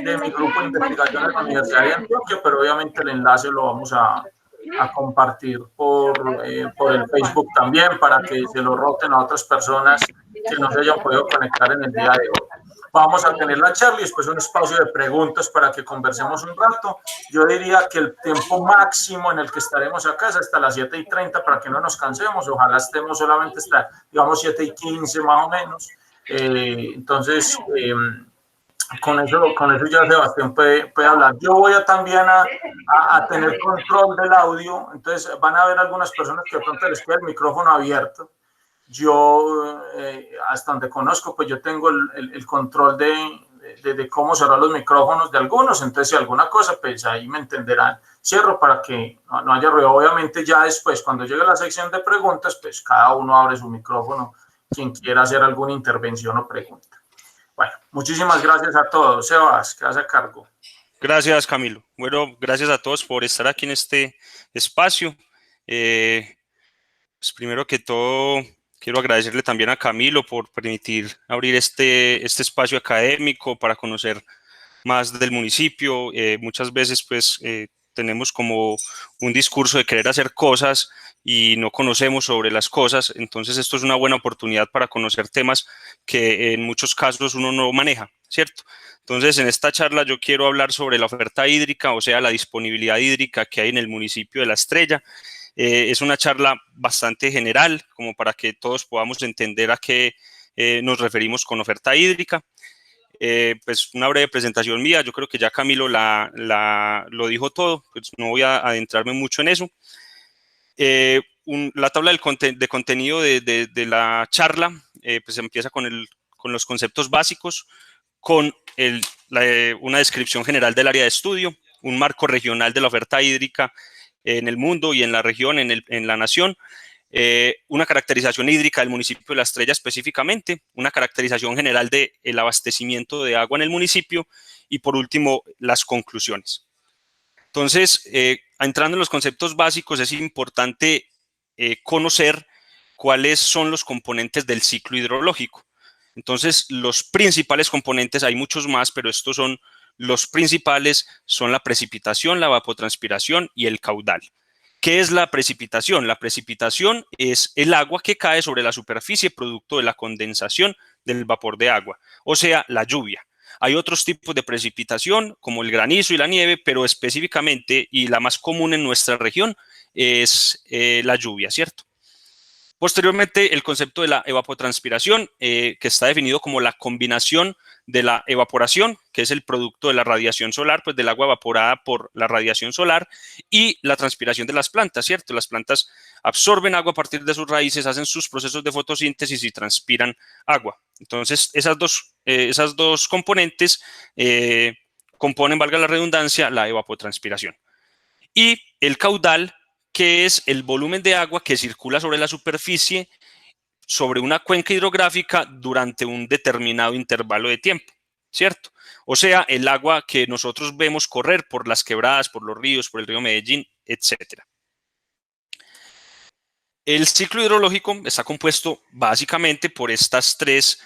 de mi grupo de investigación en la Universidad de Antioquia, pero obviamente el enlace lo vamos a compartir por el Facebook también para que se lo roten a otras personas que no se hayan podido conectar en el día de hoy. Vamos a tener la charla y después un espacio de preguntas para que conversemos un rato. Yo diría que el tiempo máximo en el que estaremos acá es hasta las 7:30 para que no nos cansemos. Ojalá estemos solamente hasta, digamos, 7:15 más o menos. Entonces, con eso ya Sebastián puede hablar. Yo voy también a tener control del audio, entonces van a haber algunas personas que de pronto les queda el micrófono abierto. Yo, hasta donde conozco, pues yo tengo el control de cómo cerrar los micrófonos de algunos, entonces si alguna cosa, pues ahí me entenderán. Cierro para que no haya ruido. Obviamente ya después, cuando llegue la sección de preguntas, pues cada uno abre su micrófono, quien quiera hacer alguna intervención o pregunta. Bueno, muchísimas gracias a todos. Sebas, quedas a cargo. Gracias, Camilo. Bueno, gracias a todos por estar aquí en este espacio. Pues primero que todo, quiero agradecerle también a Camilo por permitir abrir este espacio académico para conocer más del municipio. Muchas veces, pues, tenemos como un discurso de querer hacer cosas y no conocemos sobre las cosas, entonces esto es una buena oportunidad para conocer temas que en muchos casos uno no maneja, ¿cierto? Entonces, en esta charla yo quiero hablar sobre la oferta hídrica, o sea, la disponibilidad hídrica que hay en el municipio de La Estrella. Es una charla bastante general, como para que todos podamos entender a qué nos referimos con oferta hídrica. Pues una breve presentación mía, yo creo que ya Camilo lo dijo todo, pues no voy a adentrarme mucho en eso. La tabla de contenido de la charla pues empieza con los conceptos básicos, con una descripción general del área de estudio, un marco regional de la oferta hídrica en el mundo y en la región, en la nación, una caracterización hídrica del municipio de La Estrella específicamente, una caracterización general del abastecimiento de agua en el municipio y por último las conclusiones. Entonces, entrando en los conceptos básicos, es importante conocer cuáles son los componentes del ciclo hidrológico. Entonces, los principales componentes, hay muchos más, pero estos son los principales, son la precipitación, la evapotranspiración y el caudal. ¿Qué es la precipitación? La precipitación es el agua que cae sobre la superficie producto de la condensación del vapor de agua, o sea, la lluvia. Hay otros tipos de precipitación, como el granizo y la nieve, pero específicamente, y la más común en nuestra región, es la lluvia, ¿cierto? Posteriormente, el concepto de la evapotranspiración, que está definido como la combinación de la evaporación, que es el producto de la radiación solar, pues del agua evaporada por la radiación solar, y la transpiración de las plantas, ¿cierto? Las plantas absorben agua a partir de sus raíces, hacen sus procesos de fotosíntesis y transpiran agua. Entonces, esas dos componentes componen, valga la redundancia, la evapotranspiración. Y el caudal, que es el volumen de agua que circula sobre la superficie, sobre una cuenca hidrográfica durante un determinado intervalo de tiempo, ¿cierto? O sea, el agua que nosotros vemos correr por las quebradas, por los ríos, por el río Medellín, etc. El ciclo hidrológico está compuesto básicamente por estas tres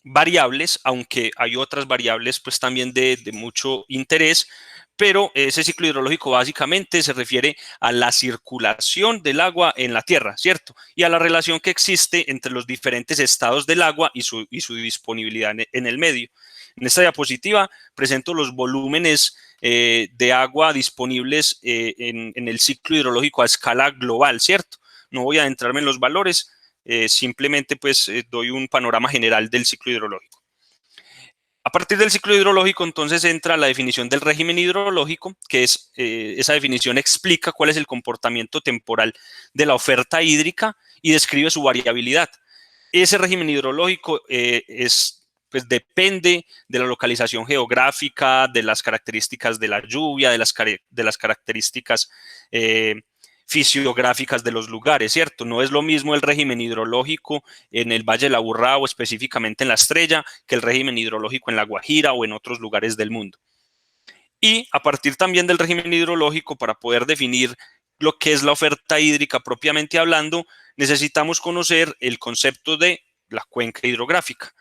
variables, aunque hay otras variables pues también de mucho interés, pero ese ciclo hidrológico básicamente se refiere a la circulación del agua en la tierra, ¿cierto? Y a la relación que existe entre los diferentes estados del agua y su disponibilidad en el medio. En esta diapositiva presento los volúmenes de agua disponibles en el ciclo hidrológico a escala global, ¿cierto? No voy a adentrarme en los valores, simplemente pues doy un panorama general del ciclo hidrológico. A partir del ciclo hidrológico, entonces, entra la definición del régimen hidrológico, que es, esa definición explica cuál es el comportamiento temporal de la oferta hídrica y describe su variabilidad. Ese régimen hidrológico pues depende de la localización geográfica, de las características de la lluvia, de las características fisiográficas de los lugares, ¿cierto? No es lo mismo el régimen hidrológico en el Valle de la Aburrá o específicamente en La Estrella que el régimen hidrológico en La Guajira o en otros lugares del mundo. Y a partir también del régimen hidrológico, para poder definir lo que es la oferta hídrica propiamente hablando, necesitamos conocer el concepto de la cuenca hidrográfica.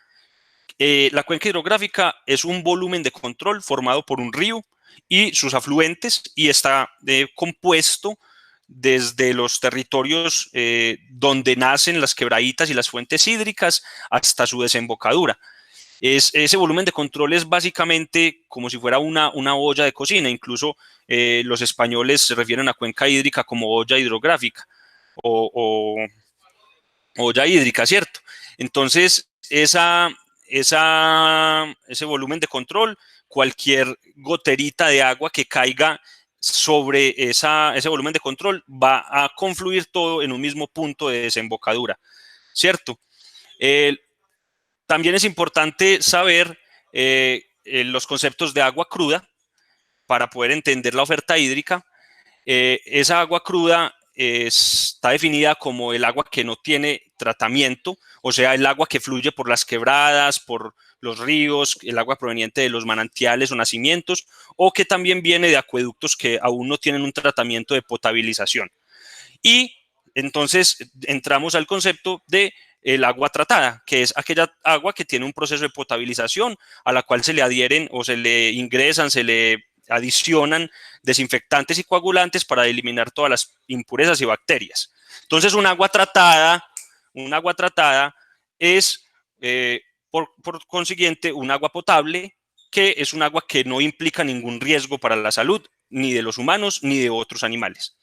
La cuenca hidrográfica es un volumen de control formado por un río y sus afluentes y está compuesto desde los territorios donde nacen las quebraditas y las fuentes hídricas hasta su desembocadura. Ese volumen de control es básicamente como si fuera una olla de cocina. Incluso los españoles se refieren a cuenca hídrica como olla hidrográfica o olla hídrica, ¿cierto? Entonces, ese volumen de control, cualquier goterita de agua que caiga sobre ese volumen de control va a confluir todo en un mismo punto de desembocadura, ¿cierto? También es importante saber los conceptos de agua cruda para poder entender la oferta hídrica. Esa agua cruda está definida como el agua que no tiene tratamiento, o sea, el agua que fluye por las quebradas, por los ríos, el agua proveniente de los manantiales o nacimientos, o que también viene de acueductos que aún no tienen un tratamiento de potabilización. Y entonces entramos al concepto de el agua tratada, que es aquella agua que tiene un proceso de potabilización a la cual se le adhieren o se le ingresan, se le adicionan desinfectantes y coagulantes para eliminar todas las impurezas y bacterias. Entonces, un agua tratada es, por consiguiente, un agua potable, que es un agua que no implica ningún riesgo para la salud, ni de los humanos, ni de otros animales.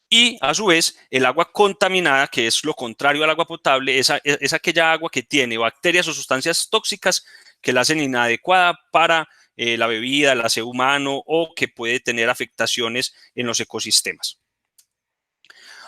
Y a su vez, el agua contaminada, que es lo contrario al agua potable, es aquella agua que tiene bacterias o sustancias tóxicas que la hacen inadecuada para la bebida, el aseo humano o que puede tener afectaciones en los ecosistemas.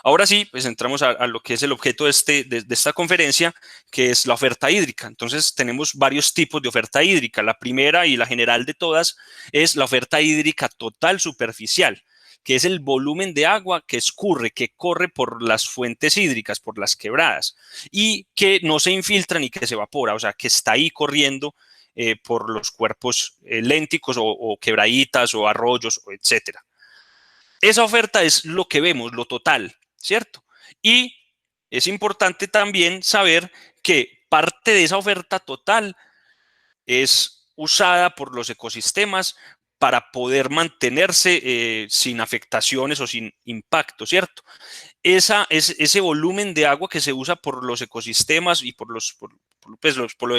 Ahora sí, pues entramos a lo que es el objeto de esta conferencia, que es la oferta hídrica. Entonces tenemos varios tipos de oferta hídrica. La primera y la general de todas es la oferta hídrica total superficial, que es el volumen de agua que escurre, que corre por las fuentes hídricas, por las quebradas, y que no se infiltra ni que se evapora, o sea, que está ahí corriendo por los cuerpos lénticos o quebraditas o arroyos, etcétera. Esa oferta es lo que vemos, lo total, ¿cierto? Y es importante también saber que parte de esa oferta total es usada por los ecosistemas para poder mantenerse sin afectaciones o sin impacto, ¿cierto? Ese volumen de agua que se usa por los ecosistemas y por los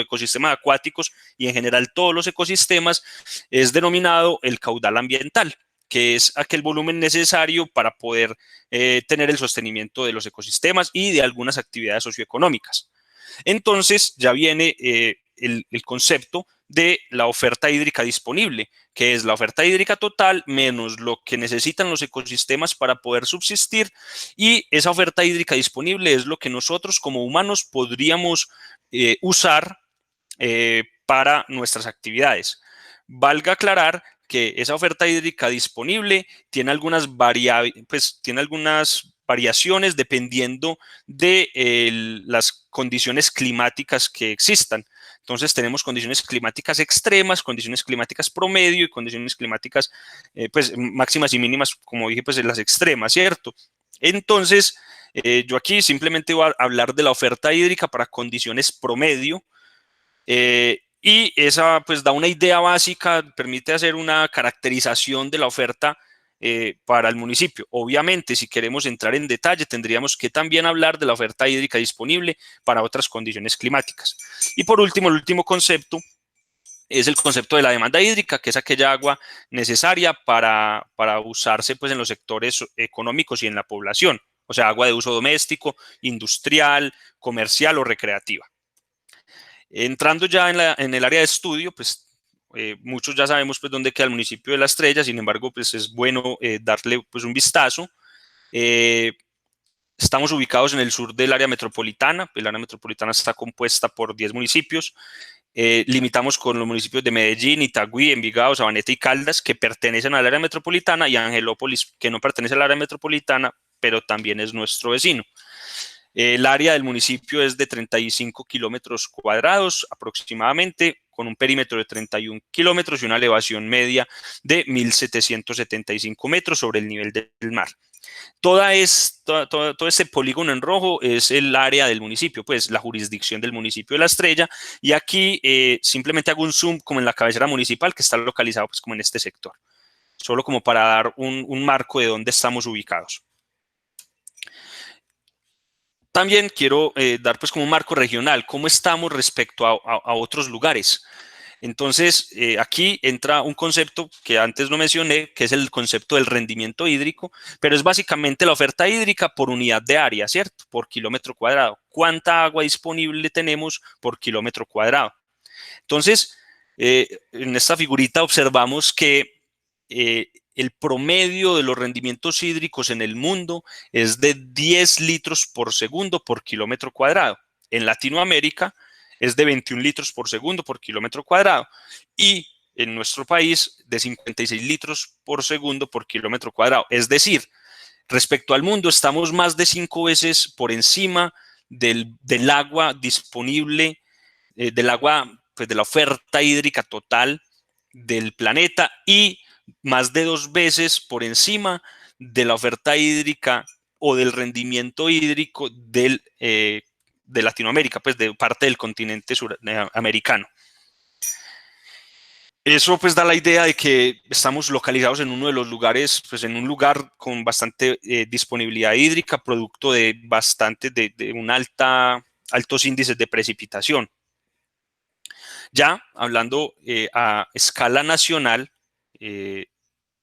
ecosistemas acuáticos y en general todos los ecosistemas es denominado el caudal ambiental, que es aquel volumen necesario para poder tener el sostenimiento de los ecosistemas y de algunas actividades socioeconómicas. Entonces ya viene el concepto de la oferta hídrica disponible, que es la oferta hídrica total menos lo que necesitan los ecosistemas para poder subsistir, y esa oferta hídrica disponible es lo que nosotros como humanos podríamos usar para nuestras actividades. Valga aclarar que esa oferta hídrica disponible tiene algunas variaciones dependiendo de las condiciones climáticas que existan. Entonces tenemos condiciones climáticas extremas, condiciones climáticas promedio y condiciones climáticas máximas y mínimas, como dije, pues las extremas, ¿cierto? Entonces, yo aquí simplemente voy a hablar de la oferta hídrica para condiciones promedio, y esa pues da una idea básica, permite hacer una caracterización de la oferta para el municipio. Obviamente, si queremos entrar en detalle, tendríamos que también hablar de la oferta hídrica disponible para otras condiciones climáticas. Y por último, el último concepto es el concepto de la demanda hídrica, que es aquella agua necesaria para usarse pues en los sectores económicos y en la población, o sea, agua de uso doméstico, industrial, comercial o recreativa. Entrando ya en el área de estudio, pues muchos ya sabemos pues dónde queda el municipio de La Estrella. Sin embargo, pues es bueno darle pues un vistazo. Estamos ubicados en el sur del área metropolitana. El área metropolitana está compuesta por 10 municipios. Limitamos con los municipios de Medellín, Itagüí, Envigado, Sabaneta y Caldas, que pertenecen al área metropolitana, y Angelópolis, que no pertenece al área metropolitana, pero también es nuestro vecino. El área del municipio es de 35 kilómetros cuadrados aproximadamente, con un perímetro de 31 kilómetros y una elevación media de 1.775 metros sobre el nivel del mar. Todo este polígono en rojo es el área del municipio, pues la jurisdicción del municipio de La Estrella, y aquí simplemente hago un zoom como en la cabecera municipal que está localizado pues como en este sector, solo como para dar un marco de dónde estamos ubicados. También quiero dar pues como un marco regional, cómo estamos respecto a otros lugares. Entonces, aquí entra un concepto que antes no mencioné, que es el concepto del rendimiento hídrico, pero es básicamente la oferta hídrica por unidad de área, ¿cierto? Por kilómetro cuadrado. ¿Cuánta agua disponible tenemos por kilómetro cuadrado? Entonces, en esta figurita observamos que el promedio de los rendimientos hídricos en el mundo es de 10 litros por segundo por kilómetro cuadrado. En Latinoamérica es de 21 litros por segundo por kilómetro cuadrado y en nuestro país de 56 litros por segundo por kilómetro cuadrado. Es decir, respecto al mundo estamos más de 5 veces por encima del agua disponible, del agua, pues de la oferta hídrica total del planeta y más de 2 veces por encima de la oferta hídrica o del rendimiento hídrico de Latinoamérica, pues de parte del continente suramericano. Eso pues da la idea de que estamos localizados en uno de los lugares, pues en un lugar con bastante disponibilidad hídrica, producto de altos índices de precipitación. Ya hablando a escala nacional,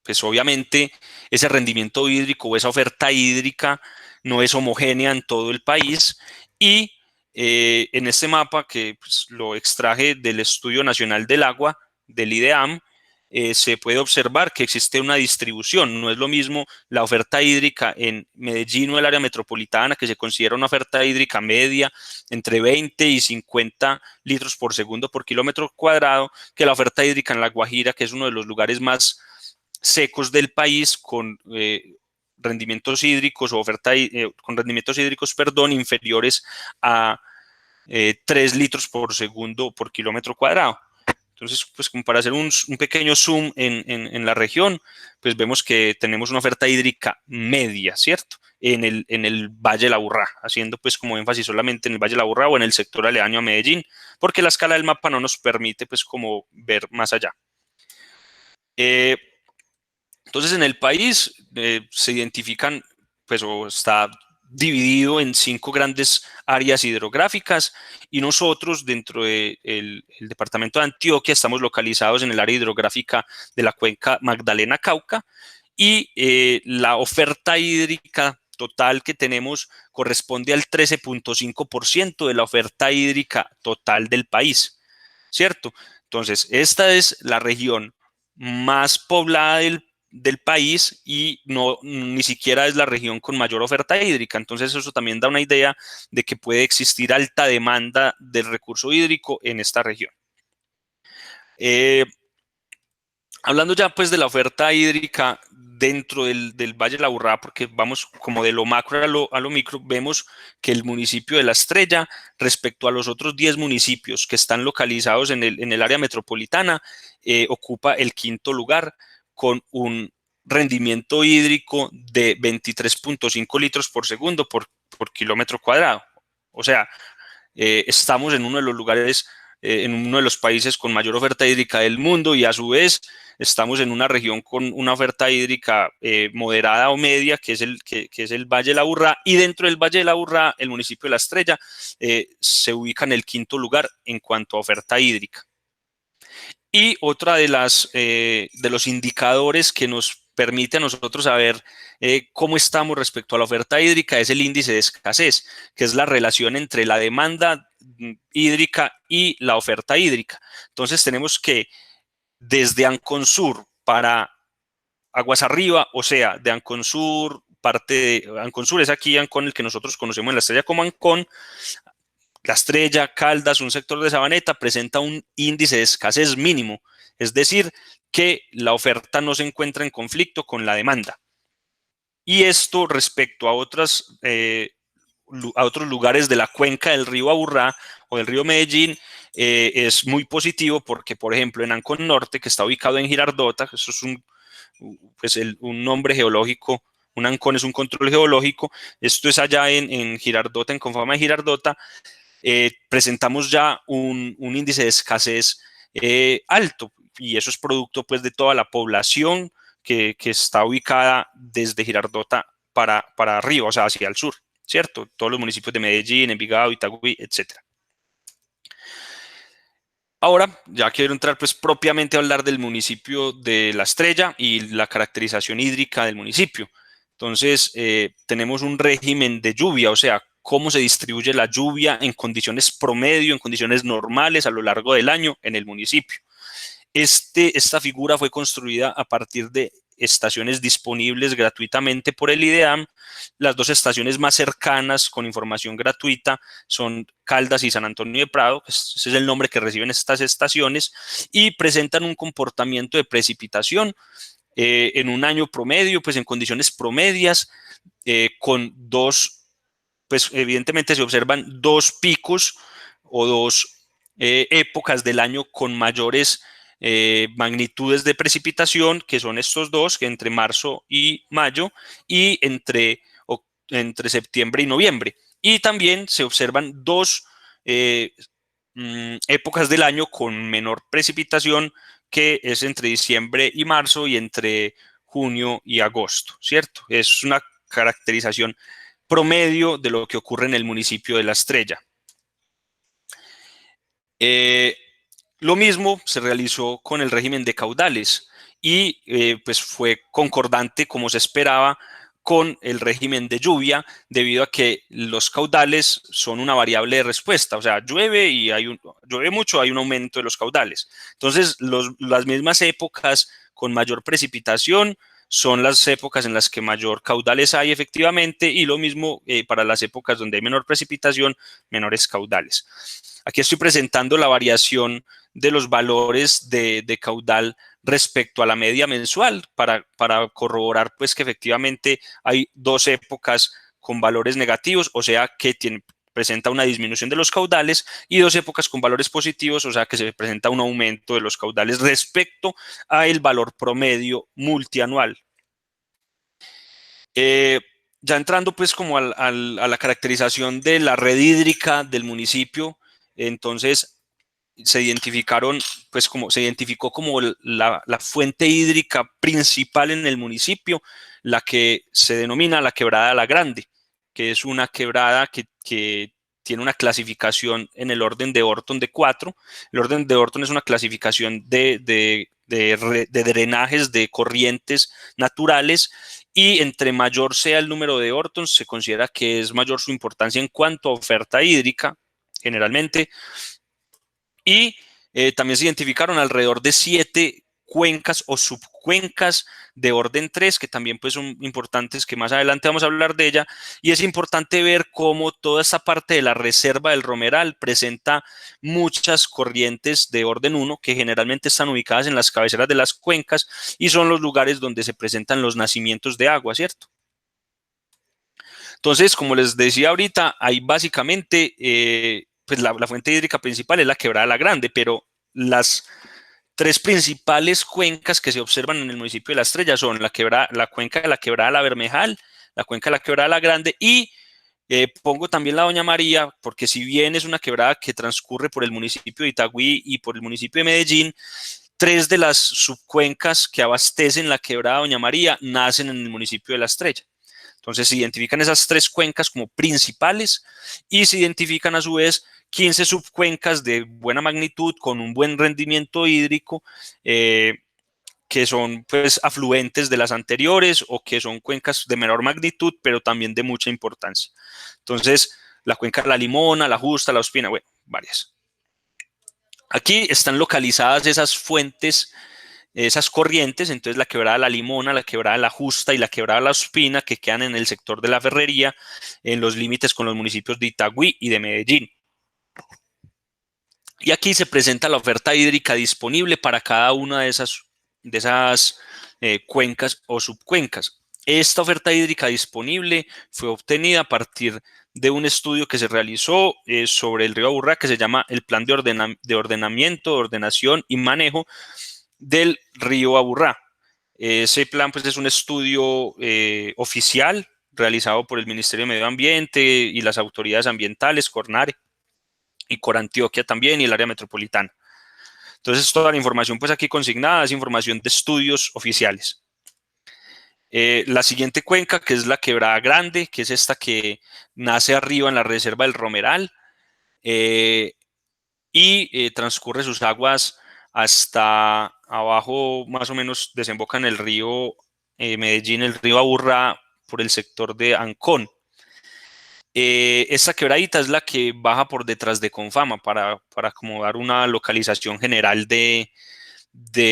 pues obviamente ese rendimiento hídrico o esa oferta hídrica no es homogénea en todo el país y en este mapa que pues, lo extraje del Estudio Nacional del Agua, del IDEAM, se puede observar que existe una distribución. No es lo mismo la oferta hídrica en Medellín o el área metropolitana, que se considera una oferta hídrica media entre 20 y 50 litros por segundo por kilómetro cuadrado, que la oferta hídrica en La Guajira, que es uno de los lugares más secos del país con rendimientos hídricos o con rendimientos hídricos, perdón, inferiores a 3 litros por segundo por kilómetro cuadrado. Entonces, pues como para hacer un pequeño zoom en la región, pues vemos que tenemos una oferta hídrica media, ¿cierto? En el Valle de la Aburrá, haciendo pues como énfasis solamente en el Valle de la Aburrá o en el sector aledaño a Medellín, porque la escala del mapa no nos permite pues como ver más allá. Entonces, en el país se identifican, pues, o está dividido en 5 grandes áreas hidrográficas y nosotros dentro del departamento de Antioquia estamos localizados en el área hidrográfica de la cuenca Magdalena-Cauca y la oferta hídrica total que tenemos corresponde al 13.5% de la oferta hídrica total del país, ¿cierto? Entonces, esta es la región más poblada del país y ni siquiera es la región con mayor oferta hídrica. Entonces eso también da una idea de que puede existir alta demanda del recurso hídrico en esta región. Hablando ya pues de la oferta hídrica dentro del Valle de la Aburrá, porque vamos como de lo macro a lo micro, vemos que el municipio de La Estrella, respecto a los otros 10 municipios que están localizados en el área metropolitana, ocupa el 5º lugar con un rendimiento hídrico de 23.5 litros por segundo por kilómetro cuadrado. O sea, estamos en uno de los lugares, en uno de los países con mayor oferta hídrica del mundo y a su vez estamos en una región con una oferta hídrica moderada o media, que es el Valle de la Aburrá, y dentro del Valle de la Aburrá, el municipio de La Estrella se ubica en el 5º lugar en cuanto a oferta hídrica. Y otra de los indicadores que nos permite a nosotros saber cómo estamos respecto a la oferta hídrica es el índice de escasez, que es la relación entre la demanda hídrica y la oferta hídrica. Entonces tenemos que desde Anconsur para Aguas Arriba, o sea, de Anconsur, Anconsur es aquí Ancón, el que nosotros conocemos en La Estrella como Ancón, La Estrella, Caldas, un sector de Sabaneta, presenta un índice de escasez mínimo, es decir, que la oferta no se encuentra en conflicto con la demanda. Y esto respecto a otros lugares de la cuenca del río Aburrá o del río Medellín es muy positivo porque, por ejemplo, en Ancón Norte, que está ubicado en Girardota, eso es un nombre geológico Un ANCON es un control geológico. Esto es allá en Girardota, en Confama de Girardota. Presentamos ya un índice de escasez alto, y eso es producto pues de toda la población que está ubicada desde Girardota para arriba, o sea, hacia el sur, ¿cierto? Todos los municipios de Medellín, Envigado, Itagüí, etcétera. Ahora ya quiero entrar pues propiamente a hablar del municipio de La Estrella y la caracterización hídrica del municipio. Entonces tenemos un régimen de lluvia, o sea, cómo se distribuye la lluvia en condiciones promedio, en condiciones normales a lo largo del año en el municipio. Esta figura fue construida a partir de estaciones disponibles gratuitamente por el IDEAM. Las dos estaciones más cercanas con información gratuita son Caldas y San Antonio de Prado, ese es el nombre que reciben estas estaciones, y presentan un comportamiento de precipitación en un año promedio, pues en condiciones promedias, con dos, pues evidentemente se observan dos picos o dos épocas del año con mayores magnitudes de precipitación, que son estos dos, que entre marzo y mayo, y entre septiembre y noviembre. Y también se observan dos épocas del año con menor precipitación, que es entre diciembre y marzo y entre junio y agosto, ¿cierto? Es una caracterización promedio de lo que ocurre en el municipio de La Estrella. Lo mismo se realizó con el régimen de caudales y pues fue concordante, como se esperaba, con el régimen de lluvia, debido a que los caudales son una variable de respuesta, o sea, llueve y llueve mucho, hay un aumento de los caudales. Entonces, las mismas épocas con mayor precipitación son las épocas en las que mayor caudales hay efectivamente, y lo mismo para las épocas donde hay menor precipitación, menores caudales. Aquí estoy presentando la variación de los valores de caudal respecto a la media mensual para corroborar pues que efectivamente hay dos épocas con valores negativos, o sea que presenta una disminución de los caudales, y dos épocas con valores positivos, o sea que se presenta un aumento de los caudales respecto a el valor promedio multianual. Ya entrando pues como a la caracterización de la red hídrica del municipio, entonces se identificó como la fuente hídrica principal en el municipio, la que se denomina la Quebrada La Grande, que es una quebrada que tiene una clasificación en el orden de Orton de 4. El orden de Orton es una clasificación de drenajes, de corrientes naturales, y entre mayor sea el número de Ortons, se considera que es mayor su importancia en cuanto a oferta hídrica, generalmente. Y también se identificaron alrededor de 7 cuencas o subcuencas de orden 3, que también pues son importantes, que más adelante vamos a hablar de ella. Y es importante ver cómo toda esta parte de la reserva del Romeral presenta muchas corrientes de orden 1, que generalmente están ubicadas en las cabeceras de las cuencas y son los lugares donde se presentan los nacimientos de agua, ¿cierto? Entonces, como les decía ahorita, hay básicamente pues la fuente hídrica principal es la Quebrada La Grande, pero las tres principales cuencas que se observan en el municipio de La Estrella son la cuenca de la Quebrada La Bermejal, la cuenca de la Quebrada La Grande, y pongo también la Doña María, porque si bien es una quebrada que transcurre por el municipio de Itagüí y por el municipio de Medellín, 3 de las subcuencas que abastecen la quebrada Doña María nacen en el municipio de La Estrella. Entonces se identifican esas 3 cuencas como principales, y se identifican a su vez 15 subcuencas de buena magnitud con un buen rendimiento hídrico, que son pues afluentes de las anteriores, o que son cuencas de menor magnitud pero también de mucha importancia. Entonces la cuenca de La Limona, La Justa, La Ospina, bueno, varias. Aquí están localizadas esas fuentes, esas corrientes. Entonces la Quebrada La Limona, la Quebrada La Justa y la Quebrada La Ospina, que quedan en el sector de La Ferrería, en los límites con los municipios de Itagüí y de Medellín. Y aquí se presenta la oferta hídrica disponible para cada una de esas cuencas o subcuencas. Esta oferta hídrica disponible fue obtenida a partir de un estudio que se realizó sobre el río Aburrá, que se llama el Plan de Ordenamiento, Ordenación y Manejo del río Aburrá. Ese plan pues, es un estudio oficial realizado por el Ministerio de Medio Ambiente y las autoridades ambientales, Cornare y Corantioquia también, y el área metropolitana. Entonces, toda la información pues aquí consignada es información de estudios oficiales. La siguiente cuenca, que es la Quebrada Grande, que es esta que nace arriba en la reserva del Romeral y transcurre sus aguas hasta abajo, más o menos desemboca en el río Medellín, el río Aburrá, por el sector de Ancón. Esta quebradita es la que baja por detrás de Confama para acomodar una localización general de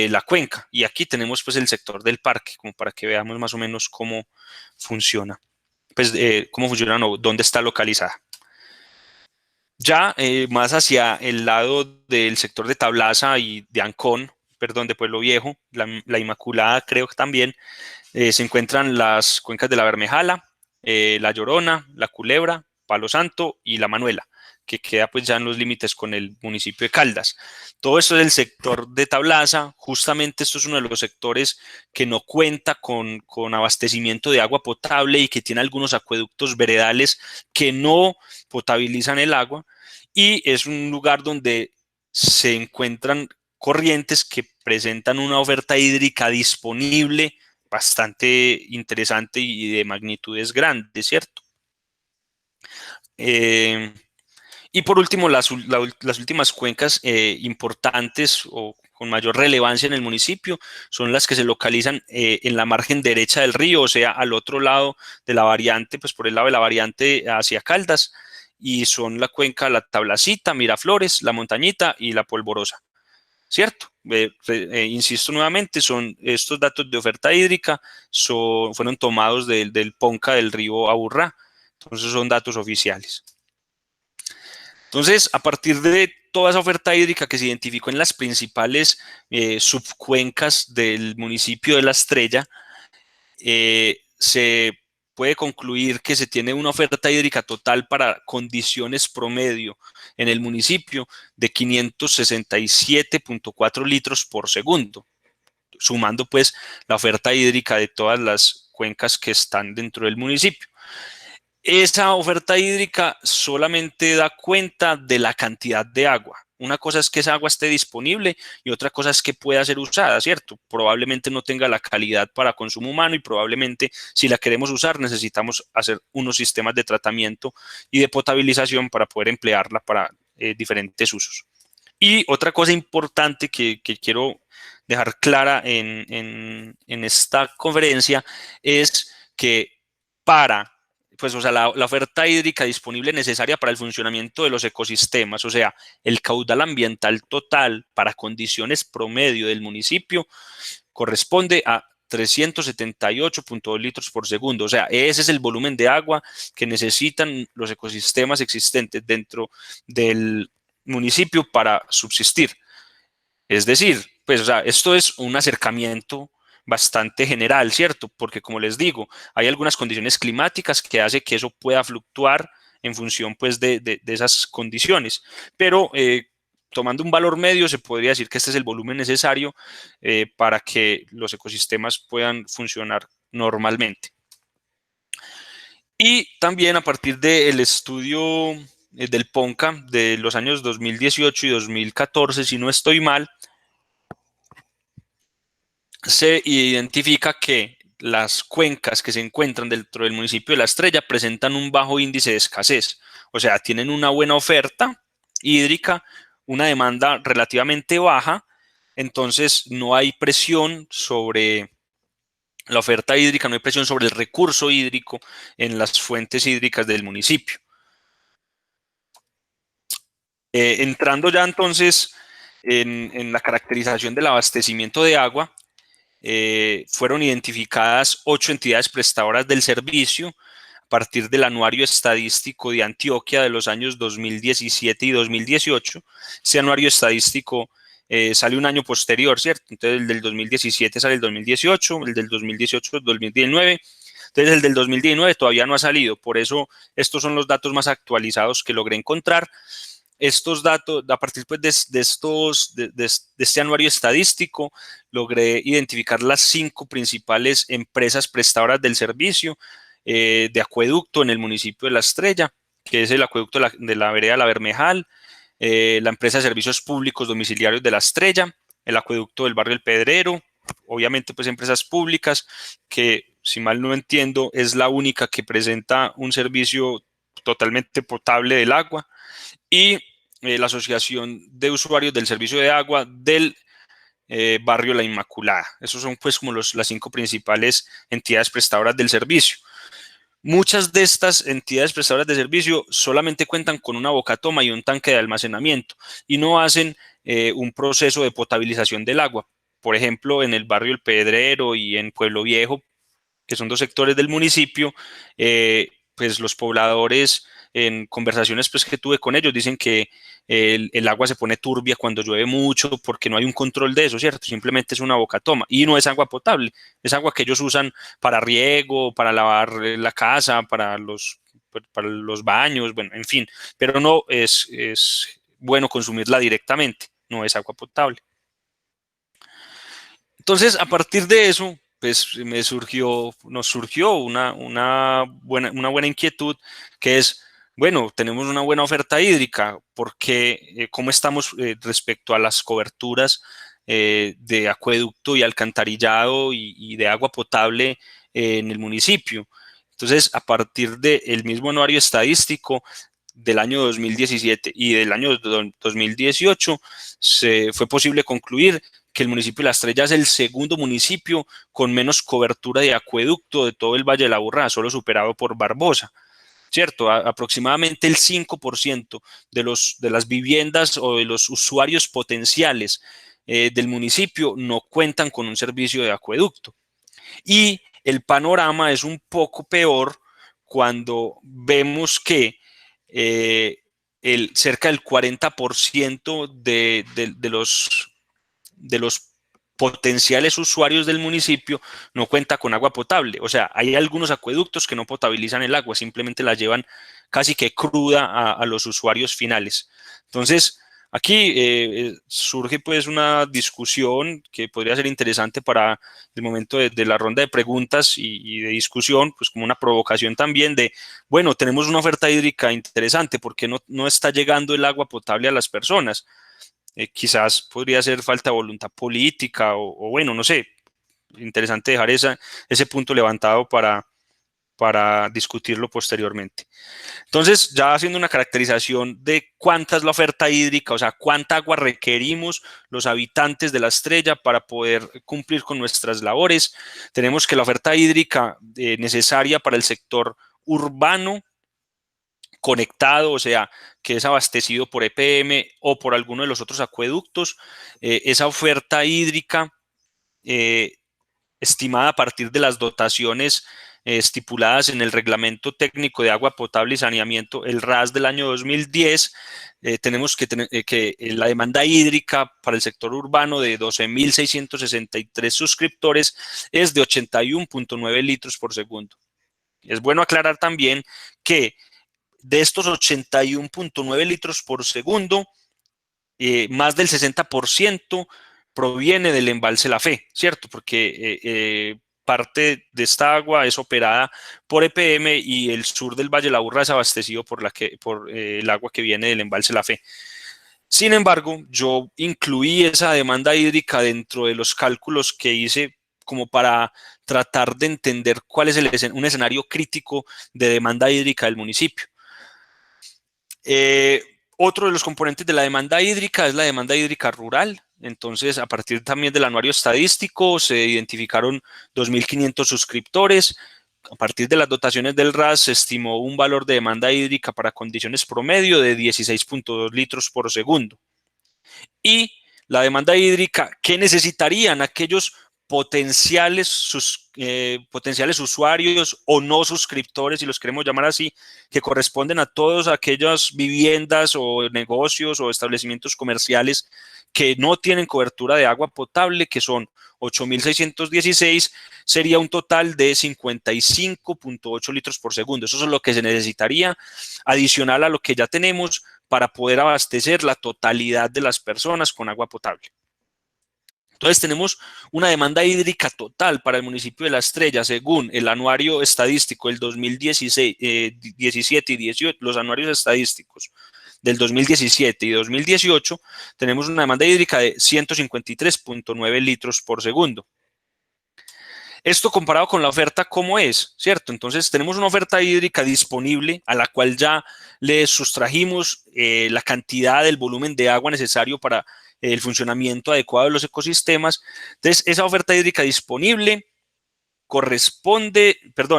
la cuenca. Y aquí tenemos pues el sector del parque, como para que veamos más o menos cómo funciona. Pues cómo funciona, no, dónde está localizada. Ya más hacia el lado del sector de Tablaza y de Ancón, perdón, de Pueblo Viejo, la Inmaculada creo que también, se encuentran las cuencas de la Bermejala, la Llorona, la Culebra, Palo Santo y la Manuela, que queda pues ya en los límites con el municipio de Caldas. Todo esto es el sector de Tablaza. Justamente esto es uno de los sectores que no cuenta con abastecimiento de agua potable y que tiene algunos acueductos veredales que no potabilizan el agua, y es un lugar donde se encuentran corrientes que presentan una oferta hídrica disponible bastante interesante y de magnitudes grandes, ¿cierto? Y por último, las últimas cuencas importantes o con mayor relevancia en el municipio son las que se localizan en la margen derecha del río, o sea, al otro lado de la variante, pues por el lado de la variante hacia Caldas, y son la cuenca La Tablacita, Miraflores, La Montañita y La Polvorosa, ¿cierto? Insisto nuevamente, son estos datos de oferta hídrica, fueron tomados del PONCA del río Aburrá, entonces son datos oficiales. Entonces, a partir de toda esa oferta hídrica que se identificó en las principales subcuencas del municipio de La Estrella, se puede concluir que se tiene una oferta hídrica total para condiciones promedio en el municipio de 567.4 litros por segundo, sumando pues la oferta hídrica de todas las cuencas que están dentro del municipio. Esa oferta hídrica solamente da cuenta de la cantidad de agua. Una cosa es que esa agua esté disponible y otra cosa es que pueda ser usada, ¿cierto? Probablemente no tenga la calidad para consumo humano y probablemente si la queremos usar necesitamos hacer unos sistemas de tratamiento y de potabilización para poder emplearla para diferentes usos. Y otra cosa importante que quiero dejar clara en esta conferencia es que pues, o sea, la oferta hídrica disponible necesaria para el funcionamiento de los ecosistemas, o sea, el caudal ambiental total para condiciones promedio del municipio corresponde a 378.2 litros por segundo, o sea, ese es el volumen de agua que necesitan los ecosistemas existentes dentro del municipio para subsistir. Es decir, pues, o sea, esto es un acercamiento bastante general, ¿cierto? Porque como les digo, hay algunas condiciones climáticas que hace que eso pueda fluctuar en función pues de esas condiciones, pero tomando un valor medio se podría decir que este es el volumen necesario para que los ecosistemas puedan funcionar normalmente. Y también a partir del estudio del PONCA de los años 2018 y 2014, si no estoy mal, se identifica que las cuencas que se encuentran dentro del municipio de La Estrella presentan un bajo índice de escasez, o sea, tienen una buena oferta hídrica, una demanda relativamente baja, entonces no hay presión sobre la oferta hídrica, no hay presión sobre el recurso hídrico en las fuentes hídricas del municipio. Entrando ya entonces en la caracterización del abastecimiento de agua, fueron identificadas 8 entidades prestadoras del servicio a partir del anuario estadístico de Antioquia de los años 2017 y 2018. Ese anuario estadístico sale un año posterior, ¿cierto? Entonces el del 2017 sale el 2018, el del 2018 el 2019. Entonces el del 2019 todavía no ha salido, por eso estos son los datos más actualizados que logré encontrar. estos datos, a partir pues, de este anuario estadístico, logré identificar las 5 principales empresas prestadoras del servicio de acueducto en el municipio de La Estrella, que es el acueducto de la vereda La Bermejal, la empresa de servicios públicos domiciliarios de La Estrella, el acueducto del barrio El Pedrero, obviamente pues empresas públicas que, si mal no entiendo, es la única que presenta un servicio totalmente potable del agua, y la Asociación de Usuarios del Servicio de Agua del barrio La Inmaculada. Esos son pues como las 5 principales entidades prestadoras del servicio. Muchas de estas entidades prestadoras de servicio solamente cuentan con una bocatoma y un tanque de almacenamiento y no hacen un proceso de potabilización del agua. Por ejemplo, en el barrio El Pedrero y en Pueblo Viejo, que son 2 sectores del municipio, pues los pobladores, en conversaciones pues que tuve con ellos, dicen que el agua se pone turbia cuando llueve mucho porque no hay un control de eso, ¿cierto? Simplemente es una bocatoma y no es agua potable, es agua que ellos usan para riego, para lavar la casa, para los baños, bueno, en fin, pero no es bueno consumirla directamente, no es agua potable. Entonces, a partir de eso, pues nos surgió una buena inquietud, que es, bueno, tenemos una buena oferta hídrica, porque ¿cómo estamos respecto a las coberturas de acueducto y alcantarillado y de agua potable en el municipio? Entonces, a partir del mismo anuario estadístico del año 2017 y del año 2018, fue posible concluir que el municipio de La Estrella es el segundo municipio con menos cobertura de acueducto de todo el Valle de la Aburrá, solo superado por Barbosa, ¿cierto? Aproximadamente el 5% de las viviendas o de los usuarios potenciales del municipio no cuentan con un servicio de acueducto. Y el panorama es un poco peor cuando vemos que cerca del 40% de los potenciales usuarios del municipio no cuenta con agua potable. O sea, hay algunos acueductos que no potabilizan el agua, simplemente la llevan casi que cruda a los usuarios finales. Entonces, aquí surge pues una discusión que podría ser interesante para el momento de la ronda de preguntas y de discusión, pues como una provocación también de, bueno, tenemos una oferta hídrica interesante, ¿por qué no está llegando el agua potable a las personas? Quizás podría ser falta de voluntad política o bueno, no sé, interesante dejar ese punto levantado para discutirlo posteriormente. Entonces, ya haciendo una caracterización de cuánta es la oferta hídrica, o sea, cuánta agua requerimos los habitantes de La Estrella para poder cumplir con nuestras labores, tenemos que la oferta hídrica necesaria para el sector urbano conectado, o sea, que es abastecido por EPM o por alguno de los otros acueductos, esa oferta hídrica estimada a partir de las dotaciones estipuladas en el Reglamento Técnico de Agua Potable y Saneamiento, el RAS del año 2010, tenemos que la demanda hídrica para el sector urbano de 12.663 suscriptores es de 81.9 litros por segundo. Es bueno aclarar también que de estos 81.9 litros por segundo, más del 60% proviene del embalse La Fe, ¿cierto? Porque parte de esta agua es operada por EPM y el sur del Valle de la Aburrá es abastecido por el agua que viene del embalse La Fe. Sin embargo, yo incluí esa demanda hídrica dentro de los cálculos que hice como para tratar de entender cuál es un escenario crítico de demanda hídrica del municipio. Otro de los componentes de la demanda hídrica es la demanda hídrica rural. Entonces, a partir también del anuario estadístico, se identificaron 2.500 suscriptores. A partir de las dotaciones del RAS, se estimó un valor de demanda hídrica para condiciones promedio de 16.2 litros por segundo. Y la demanda hídrica que necesitarían aquellos potenciales usuarios o no suscriptores, si los queremos llamar así, que corresponden a todas aquellas viviendas o negocios o establecimientos comerciales que no tienen cobertura de agua potable, que son 8.616, sería un total de 55.8 litros por segundo. Eso es lo que se necesitaría adicional a lo que ya tenemos para poder abastecer la totalidad de las personas con agua potable. Entonces tenemos una demanda hídrica total para el municipio de La Estrella, según el anuario estadístico del 2016, 17 y 18, los anuarios estadísticos del 2017 y 2018, tenemos una demanda hídrica de 153.9 litros por segundo. Esto comparado con la oferta, ¿cómo es? ¿Cierto? Entonces tenemos una oferta hídrica disponible a la cual ya le sustrajimos la cantidad del volumen de agua necesario para el funcionamiento adecuado de los ecosistemas. Entonces, esa oferta hídrica disponible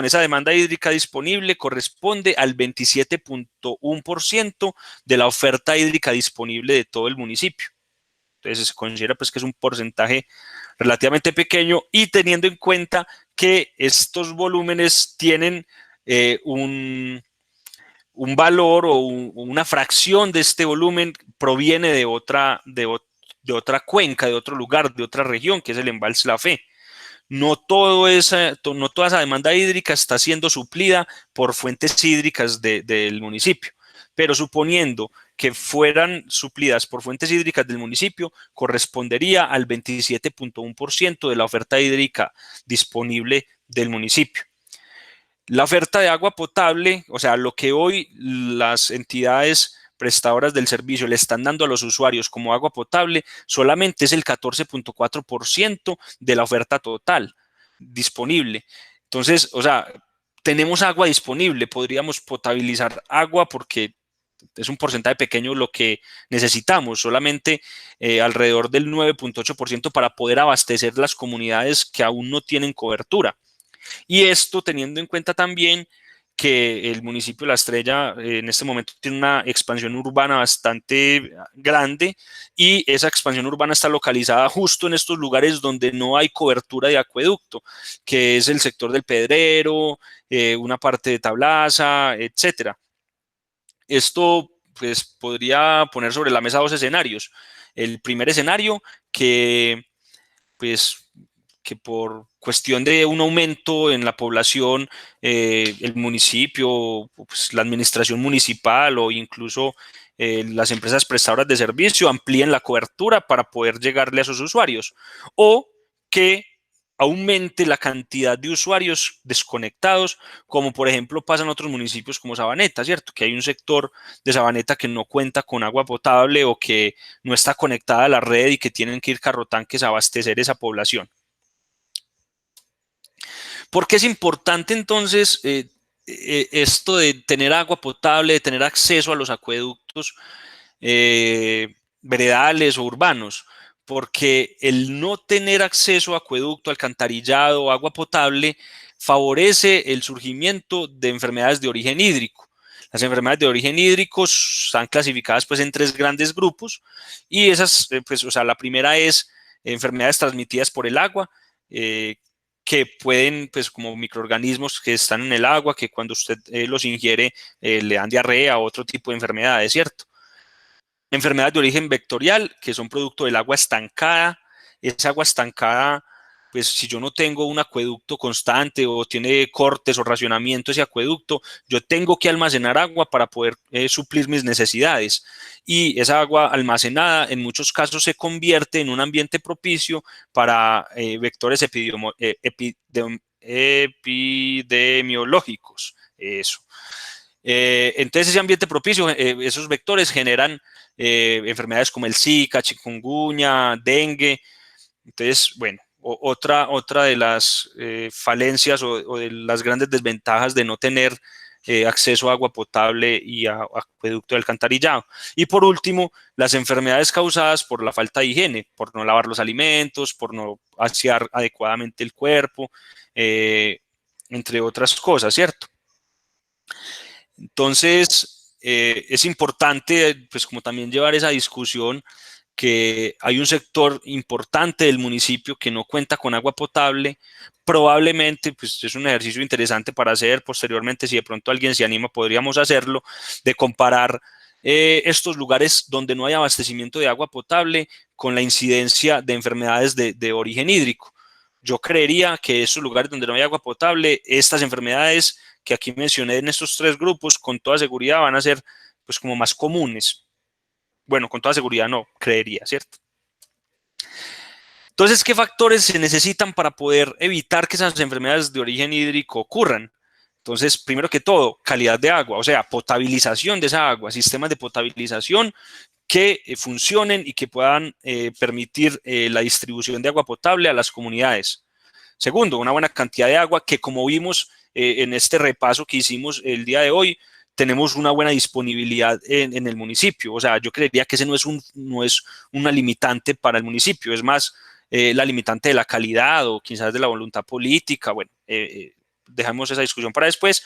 esa demanda hídrica disponible corresponde al 27.1% de la oferta hídrica disponible de todo el municipio. Entonces, se considera pues que es un porcentaje relativamente pequeño, y teniendo en cuenta que estos volúmenes tienen un valor o una fracción de este volumen proviene de otra cuenca, de otro lugar, de otra región, que es el embalse La Fe. No toda esa demanda hídrica está siendo suplida por fuentes hídricas del municipio, pero suponiendo que fueran suplidas por fuentes hídricas del municipio, correspondería al 27.1% de la oferta hídrica disponible del municipio. La oferta de agua potable, o sea, lo que hoy las entidades prestadoras del servicio le están dando a los usuarios como agua potable, solamente es el 14.4% de la oferta total disponible. Entonces, o sea, tenemos agua disponible, podríamos potabilizar agua porque es un porcentaje pequeño lo que necesitamos, solamente alrededor del 9.8% para poder abastecer las comunidades que aún no tienen cobertura. Y esto teniendo en cuenta también que el municipio de La Estrella en este momento tiene una expansión urbana bastante grande, y esa expansión urbana está localizada justo en estos lugares donde no hay cobertura de acueducto, que es el sector del Pedrero, una parte de Tablaza, etcétera. Esto pues podría poner sobre la mesa dos escenarios. El primer escenario, que por cuestión de un aumento en la población, el municipio, pues, la administración municipal o incluso las empresas prestadoras de servicio amplíen la cobertura para poder llegarle a sus usuarios, o que aumente la cantidad de usuarios desconectados, como por ejemplo pasa en otros municipios como Sabaneta, ¿cierto? Que hay un sector de Sabaneta que no cuenta con agua potable o que no está conectada a la red y que tienen que ir carrotanques a abastecer esa población. ¿Por qué es importante entonces esto de tener agua potable, de tener acceso a los acueductos veredales o urbanos? Porque el no tener acceso a acueducto, alcantarillado, agua potable, favorece el surgimiento de enfermedades de origen hídrico. Las enfermedades de origen hídrico están clasificadas pues en tres grandes grupos, y esas, pues, o sea, la primera es enfermedades transmitidas por el agua, que pueden, pues, como microorganismos que están en el agua, que cuando usted los ingiere le dan diarrea o otro tipo de enfermedades, ¿cierto? Enfermedades de origen vectorial, que son producto del agua estancada. Esa agua estancada, pues si yo no tengo un acueducto constante o tiene cortes o racionamiento ese acueducto, yo tengo que almacenar agua para poder suplir mis necesidades. Y esa agua almacenada en muchos casos se convierte en un ambiente propicio para vectores epidemiológicos. Eso. Entonces ese ambiente propicio, esos vectores generan enfermedades como el Zika, chikungunya, dengue. Entonces, bueno, otra de las falencias o de las grandes desventajas de no tener acceso a agua potable y a acueducto de alcantarillado. Y por último, las enfermedades causadas por la falta de higiene, por no lavar los alimentos, por no asear adecuadamente el cuerpo, entre otras cosas, ¿cierto? Entonces, es importante, pues, como también llevar esa discusión, que hay un sector importante del municipio que no cuenta con agua potable. Probablemente, pues, es un ejercicio interesante para hacer posteriormente, si de pronto alguien se anima, podríamos hacerlo, de comparar estos lugares donde no hay abastecimiento de agua potable con la incidencia de enfermedades de origen hídrico. Yo creería que esos lugares donde no hay agua potable, estas enfermedades que aquí mencioné en estos tres grupos, con toda seguridad van a ser, pues, como más comunes. Bueno, con toda seguridad no, creería, ¿cierto? Entonces, ¿qué factores se necesitan para poder evitar que esas enfermedades de origen hídrico ocurran? Entonces, primero que todo, calidad de agua, o sea, potabilización de esa agua, sistemas de potabilización que funcionen y que puedan permitir la distribución de agua potable a las comunidades. Segundo, una buena cantidad de agua que, como vimos en este repaso que hicimos el día de hoy, tenemos una buena disponibilidad en el municipio. O sea, yo creería que ese no es una limitante para el municipio, es más la limitante de la calidad o quizás de la voluntad política. Bueno, dejamos esa discusión para después.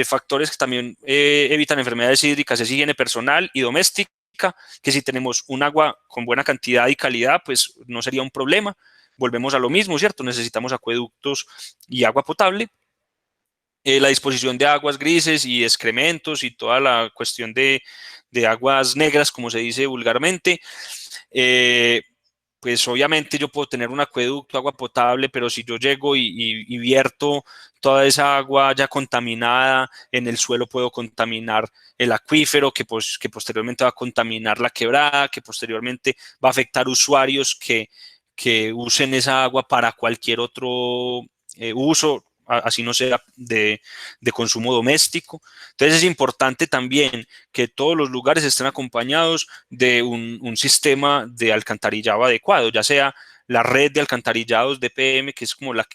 Factores que también evitan enfermedades hídricas es higiene personal y doméstica, que si tenemos un agua con buena cantidad y calidad, pues no sería un problema. Volvemos a lo mismo, ¿cierto? Necesitamos acueductos y agua potable. La disposición de aguas grises y excrementos y toda la cuestión de aguas negras, como se dice vulgarmente. Pues obviamente yo puedo tener un acueducto, agua potable, pero si yo llego y vierto toda esa agua ya contaminada en el suelo, puedo contaminar el acuífero, que posteriormente va a contaminar la quebrada, que posteriormente va a afectar usuarios que usen esa agua para cualquier otro uso, así no sea de consumo doméstico. Entonces es importante también que todos los lugares estén acompañados de un sistema de alcantarillado adecuado, ya sea la red de alcantarillados de PM, que es como la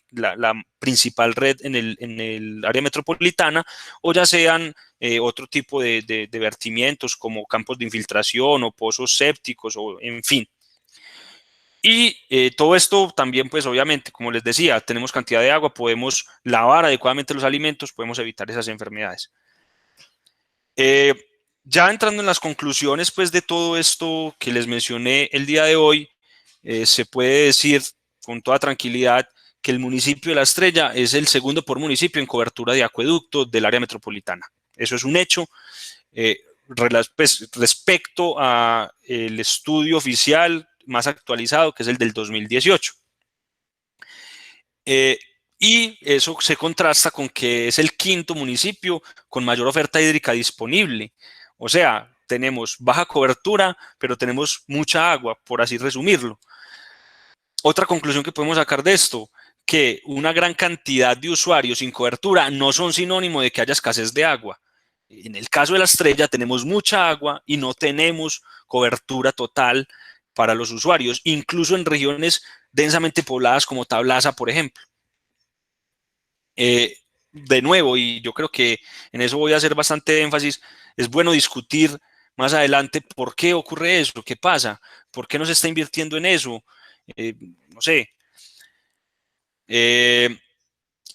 principal red en el área metropolitana, o ya sean otro tipo de vertimientos como campos de infiltración o pozos sépticos, o en fin. Y todo esto también, pues obviamente, como les decía, tenemos cantidad de agua, podemos lavar adecuadamente los alimentos, podemos evitar esas enfermedades. Ya entrando en las conclusiones, pues, de todo esto que les mencioné el día de hoy, se puede decir con toda tranquilidad que el municipio de La Estrella es el segundo por municipio en cobertura de acueducto del área metropolitana. Eso es un hecho. Pues, respecto a el estudio oficial más actualizado, que es el del 2018. Y eso se contrasta con que es el quinto municipio con mayor oferta hídrica disponible. O sea, tenemos baja cobertura, pero tenemos mucha agua, por así resumirlo. Otra conclusión que podemos sacar de esto, que una gran cantidad de usuarios sin cobertura no son sinónimo de que haya escasez de agua. En el caso de La Estrella tenemos mucha agua y no tenemos cobertura total para los usuarios, incluso en regiones densamente pobladas como Tablaza, por ejemplo. De nuevo, y yo creo que en eso voy a hacer bastante énfasis, es bueno discutir más adelante por qué ocurre eso, qué pasa, por qué no se está invirtiendo en eso, no sé.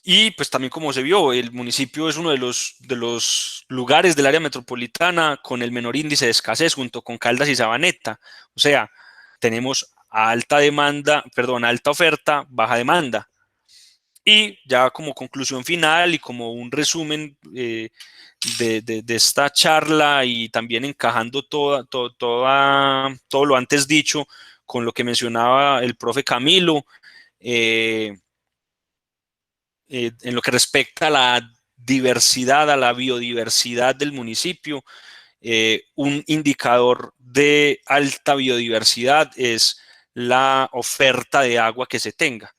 Y pues también como se vio, el municipio es uno de los lugares del área metropolitana con el menor índice de escasez junto con Caldas y Sabaneta. O sea, tenemos alta demanda, perdón, alta oferta, baja demanda. Y ya como conclusión final y como un resumen de esta charla y también encajando todo lo antes dicho con lo que mencionaba el profe Camilo, en lo que respecta a la diversidad, a la biodiversidad del municipio, un indicador de alta biodiversidad es la oferta de agua que se tenga.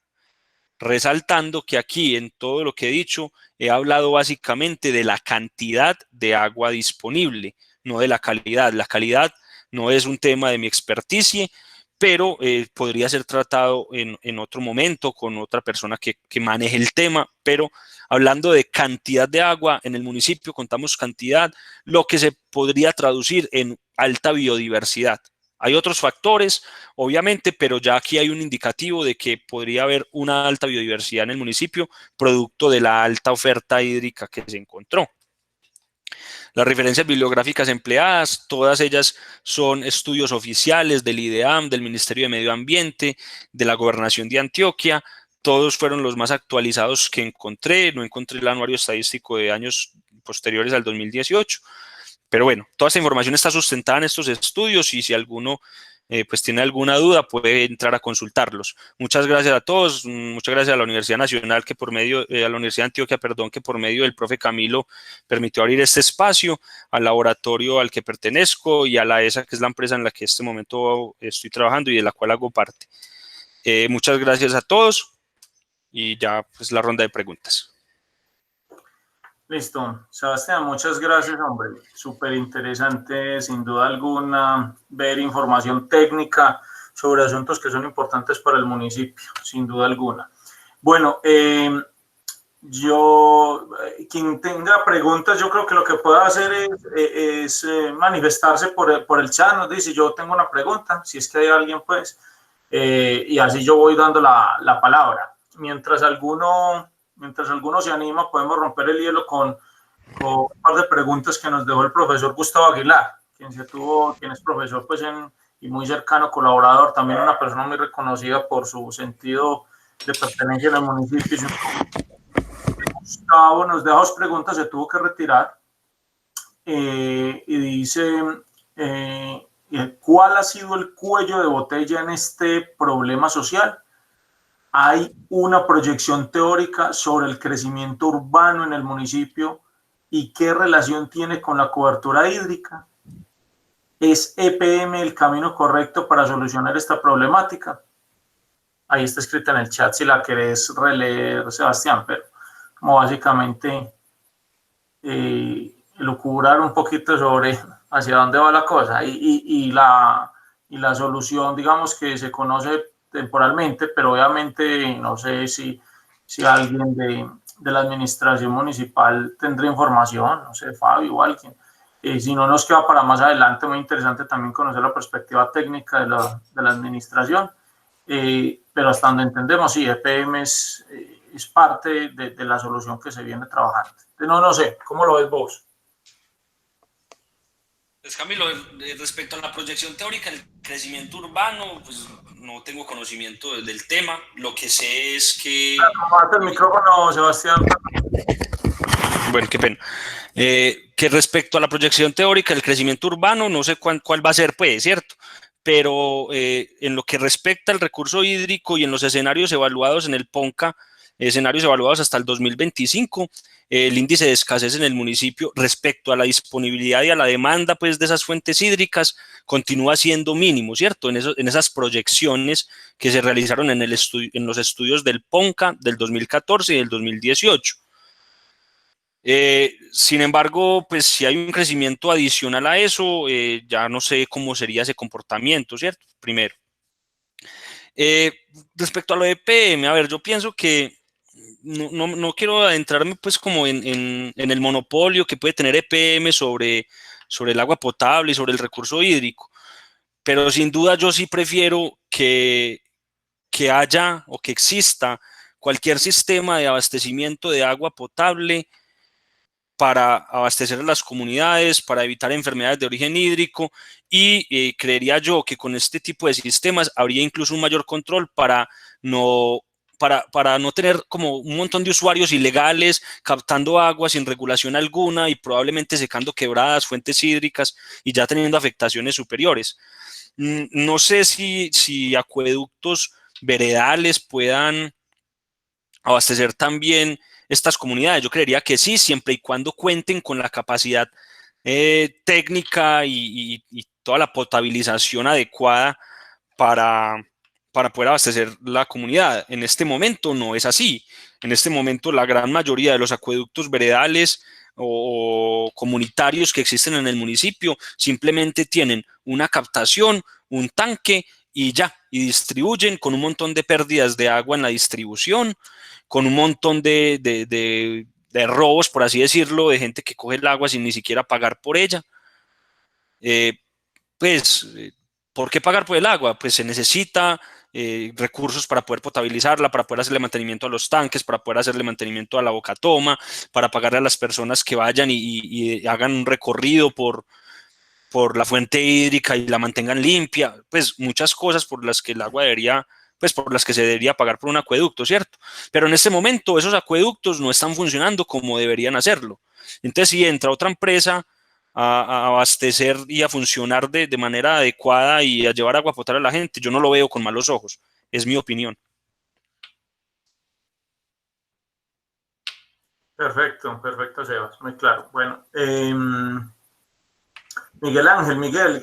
Resaltando que aquí en todo lo que he dicho he hablado básicamente de la cantidad de agua disponible, no de la calidad. La calidad no es un tema de mi experticia, pero podría ser tratado en otro momento con otra persona que maneje el tema, pero hablando de cantidad de agua, en el municipio contamos cantidad, lo que se podría traducir en alta biodiversidad. Hay otros factores, obviamente, pero ya aquí hay un indicativo de que podría haber una alta biodiversidad en el municipio, producto de la alta oferta hídrica que se encontró. Las referencias bibliográficas empleadas, todas ellas son estudios oficiales del IDEAM, del Ministerio de Medio Ambiente, de la Gobernación de Antioquia. Todos fueron los más actualizados que encontré. No encontré el anuario estadístico de años posteriores al 2018. Pero bueno, toda esta información está sustentada en estos estudios y si alguno pues tiene alguna duda, puede entrar a consultarlos. Muchas gracias a todos, muchas gracias a la Universidad Nacional, que por medio, a la Universidad de Antioquia, perdón, que por medio del profe Camilo permitió abrir este espacio, al laboratorio al que pertenezco y a la ESA, que es la empresa en la que en este momento estoy trabajando y de la cual hago parte. Muchas gracias a todos y ya pues la ronda de preguntas. Listo. Sebastián, muchas gracias, hombre. Súper interesante, sin duda alguna, ver información técnica sobre asuntos que son importantes para el municipio, sin duda alguna. Bueno, quien tenga preguntas, yo creo que lo que puede hacer es manifestarse por el chat, nos dice, yo tengo una pregunta, si es que hay alguien, pues, y así yo voy dando la palabra. Mientras alguno se anima, podemos romper el hielo con un par de preguntas que nos dejó el profesor Gustavo Aguilar, quien es profesor pues y muy cercano colaborador, también una persona muy reconocida por su sentido de pertenencia en el municipio. Gustavo nos deja dos preguntas, se tuvo que retirar, y dice, ¿cuál ha sido el cuello de botella en este problema social? ¿Hay una proyección teórica sobre el crecimiento urbano en el municipio y qué relación tiene con la cobertura hídrica? ¿Es EPM el camino correcto para solucionar esta problemática? Ahí está escrita en el chat si la querés releer, Sebastián, pero como básicamente elucubrar un poquito sobre hacia dónde va la cosa y la solución, digamos, que se conoce temporalmente, pero obviamente no sé si alguien de la administración municipal tendrá información, no sé, Fabio o alguien. Si no, nos queda para más adelante, muy interesante también conocer la perspectiva técnica de la administración, pero hasta donde entendemos, sí, EPM es parte de la solución que se viene trabajando. No sé, ¿cómo lo ves vos? Pues Camilo, respecto a la proyección teórica del crecimiento urbano, pues no tengo conocimiento del tema. Lo que sé es que... Comparte el micrófono, Sebastián. Bueno, qué pena. Que respecto a la proyección teórica del crecimiento urbano, no sé cuál va a ser, pues, ¿cierto? Pero en lo que respecta al recurso hídrico y en los escenarios evaluados en el PONCA, escenarios evaluados hasta el 2025, el índice de escasez en el municipio respecto a la disponibilidad y a la demanda pues, de esas fuentes hídricas continúa siendo mínimo, ¿cierto? En esas proyecciones que se realizaron en los estudios del PONCA del 2014 y del 2018. Sin embargo, pues si hay un crecimiento adicional a eso, ya no sé cómo sería ese comportamiento, ¿cierto? Primero. Respecto a lo de EPM, a ver, yo pienso que no quiero adentrarme pues como en el monopolio que puede tener EPM sobre el agua potable y sobre el recurso hídrico, pero sin duda yo sí prefiero que haya o que exista cualquier sistema de abastecimiento de agua potable para abastecer a las comunidades, para evitar enfermedades de origen hídrico y creería yo que con este tipo de sistemas habría incluso un mayor control para no tener como un montón de usuarios ilegales captando agua sin regulación alguna y probablemente secando quebradas, fuentes hídricas y ya teniendo afectaciones superiores. No sé si acueductos veredales puedan abastecer también estas comunidades. Yo creería que sí, siempre y cuando cuenten con la capacidad técnica y toda la potabilización adecuada para poder abastecer la comunidad. En este momento no es así. En este momento la gran mayoría de los acueductos veredales o comunitarios que existen en el municipio simplemente tienen una captación, un tanque y ya, y distribuyen con un montón de pérdidas de agua en la distribución, con un montón de robos, por así decirlo, de gente que coge el agua sin ni siquiera pagar por ella. ¿Por qué pagar por el agua? Pues se necesita recursos para poder potabilizarla, para poder hacerle mantenimiento a los tanques, para poder hacerle mantenimiento a la bocatoma, para pagarle a las personas que vayan y hagan un recorrido por la fuente hídrica y la mantengan limpia, pues muchas cosas por las que el agua debería, pues por las que se debería pagar por un acueducto, ¿cierto? Pero en este momento esos acueductos no están funcionando como deberían hacerlo. Entonces, si entra otra empresa a abastecer y a funcionar de manera adecuada y a llevar agua potable a la gente, yo no lo veo con malos ojos, es mi opinión. Perfecto, perfecto, Sebas, muy claro. Bueno, Miguel Ángel, Miguel,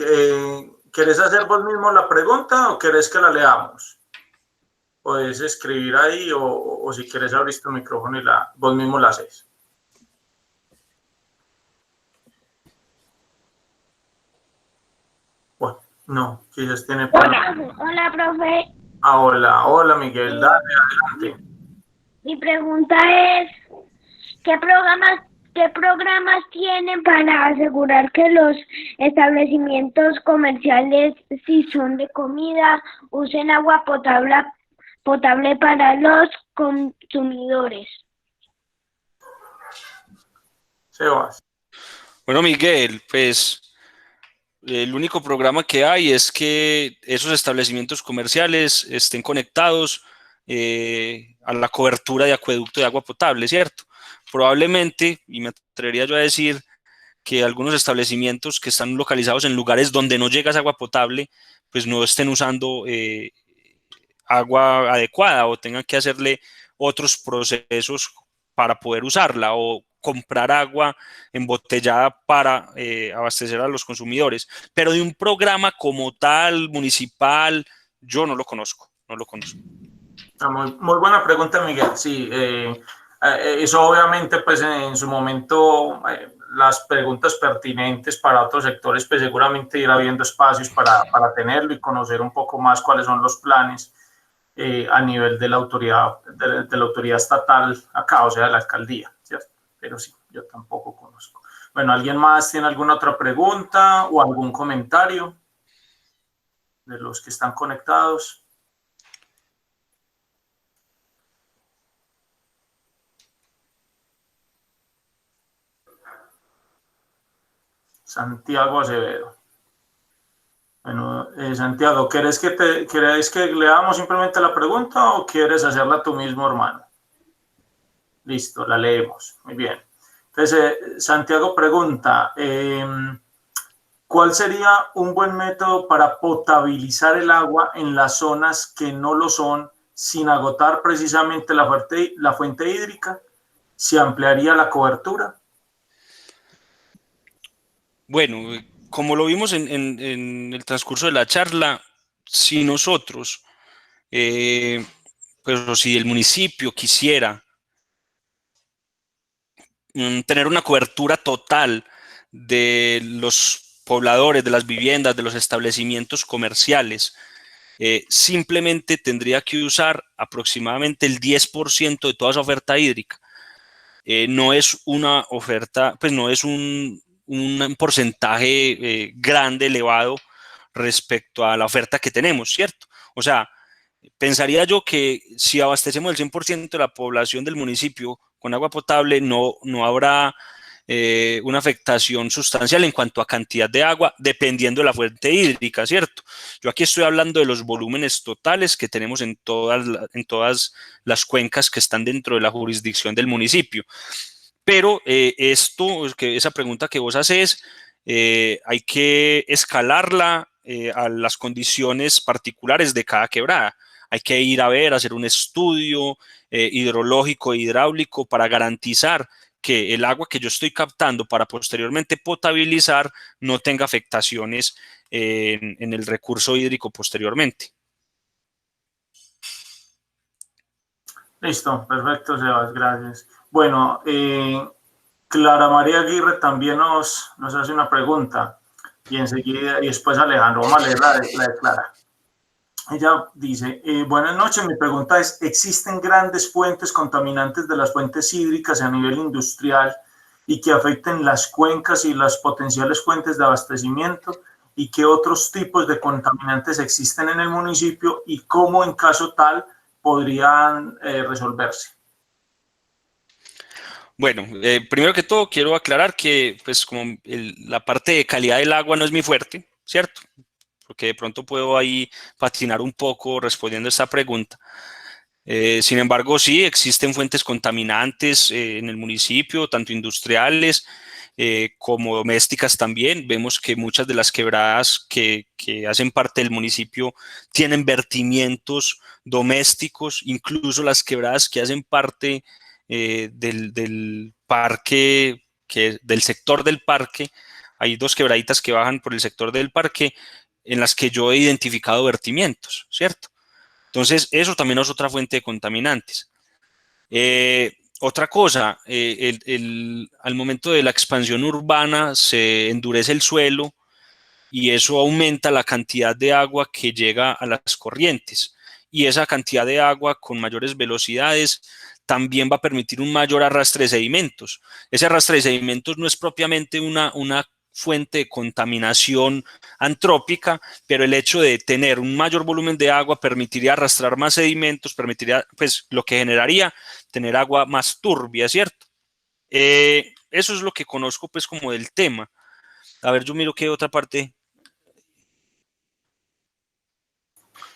¿querés hacer vos mismo la pregunta o querés que la leamos? Puedes escribir ahí o si quieres abrir tu micrófono y vos mismo la haces. Bueno, no, quizás tiene... Hola, profe. Hola, Miguel, dale, adelante. Mi pregunta es, ¿qué programas tienen para asegurar que los establecimientos comerciales, si son de comida, usen agua potable para los consumidores? Sebas. Bueno, Miguel, pues el único programa que hay es que esos establecimientos comerciales estén conectados a la cobertura de acueducto de agua potable, ¿cierto? Probablemente, y me atrevería yo a decir, que algunos establecimientos que están localizados en lugares donde no llega esa agua potable, pues no estén usando agua adecuada o tengan que hacerle otros procesos para poder usarla o comprar agua embotellada para abastecer a los consumidores. Pero de un programa como tal, municipal, yo no lo conozco, no lo conozco. Muy buena pregunta, Miguel. Sí, eso obviamente, pues en su momento, las preguntas pertinentes para otros sectores, pues seguramente irá habiendo espacios para tenerlo y conocer un poco más cuáles son los planes a nivel de la autoridad, de la autoridad estatal acá, o sea, de la alcaldía, ¿cierto? Pero sí, yo tampoco conozco. Bueno, ¿alguien más tiene alguna otra pregunta o algún comentario de los que están conectados? Santiago Acevedo. Bueno, Santiago, ¿querés que leamos simplemente la pregunta o quieres hacerla tú mismo, hermano? Listo, la leemos. Muy bien. Entonces, Santiago pregunta, ¿cuál sería un buen método para potabilizar el agua en las zonas que no lo son sin agotar precisamente la fuente hídrica? ¿Se ampliaría la cobertura? Bueno, como lo vimos en el transcurso de la charla, si nosotros, pues o si el municipio quisiera tener una cobertura total de los pobladores, de las viviendas, de los establecimientos comerciales, simplemente tendría que usar aproximadamente el 10% de toda esa oferta hídrica. No es una oferta, pues no es un porcentaje grande, elevado respecto a la oferta que tenemos, ¿cierto? O sea, pensaría yo que si abastecemos el 100% de la población del municipio con agua potable, no habrá una afectación sustancial en cuanto a cantidad de agua, dependiendo de la fuente hídrica, ¿cierto? Yo aquí estoy hablando de los volúmenes totales que tenemos en todas las cuencas que están dentro de la jurisdicción del municipio. Pero esa pregunta que vos haces, hay que escalarla a las condiciones particulares de cada quebrada. Hay que ir a ver, hacer un estudio hidrológico e hidráulico para garantizar que el agua que yo estoy captando para posteriormente potabilizar no tenga afectaciones en el recurso hídrico posteriormente. Listo, perfecto, Sebas, gracias. Bueno, Clara María Aguirre también nos hace una pregunta y enseguida, y después Alejandro, vamos a leer la de Clara. Ella dice, buenas noches, mi pregunta es, ¿existen grandes fuentes contaminantes de las fuentes hídricas a nivel industrial y que afecten las cuencas y las potenciales fuentes de abastecimiento? ¿Y qué otros tipos de contaminantes existen en el municipio y cómo en caso tal podrían resolverse? Bueno, primero que todo quiero aclarar que pues como la parte de calidad del agua no es mi fuerte, ¿cierto? Porque de pronto puedo ahí patinar un poco respondiendo a esta pregunta. Sin embargo, sí, existen fuentes contaminantes en el municipio, tanto industriales como domésticas también. Vemos que muchas de las quebradas que hacen parte del municipio tienen vertimientos domésticos, incluso las quebradas que hacen parte del parque, del sector del parque. Hay 2 quebraditas que bajan por el sector del parque en las que yo he identificado vertimientos, ¿cierto? Entonces, eso también es otra fuente de contaminantes. Otra cosa, al momento de la expansión urbana se endurece el suelo y eso aumenta la cantidad de agua que llega a las corrientes. Y esa cantidad de agua con mayores velocidades también va a permitir un mayor arrastre de sedimentos. Ese arrastre de sedimentos no es propiamente una fuente de contaminación antrópica, pero el hecho de tener un mayor volumen de agua permitiría arrastrar más sedimentos, permitiría, pues, lo que generaría tener agua más turbia, ¿cierto? Eso es lo que conozco, pues, como del tema. A ver, yo miro qué otra parte.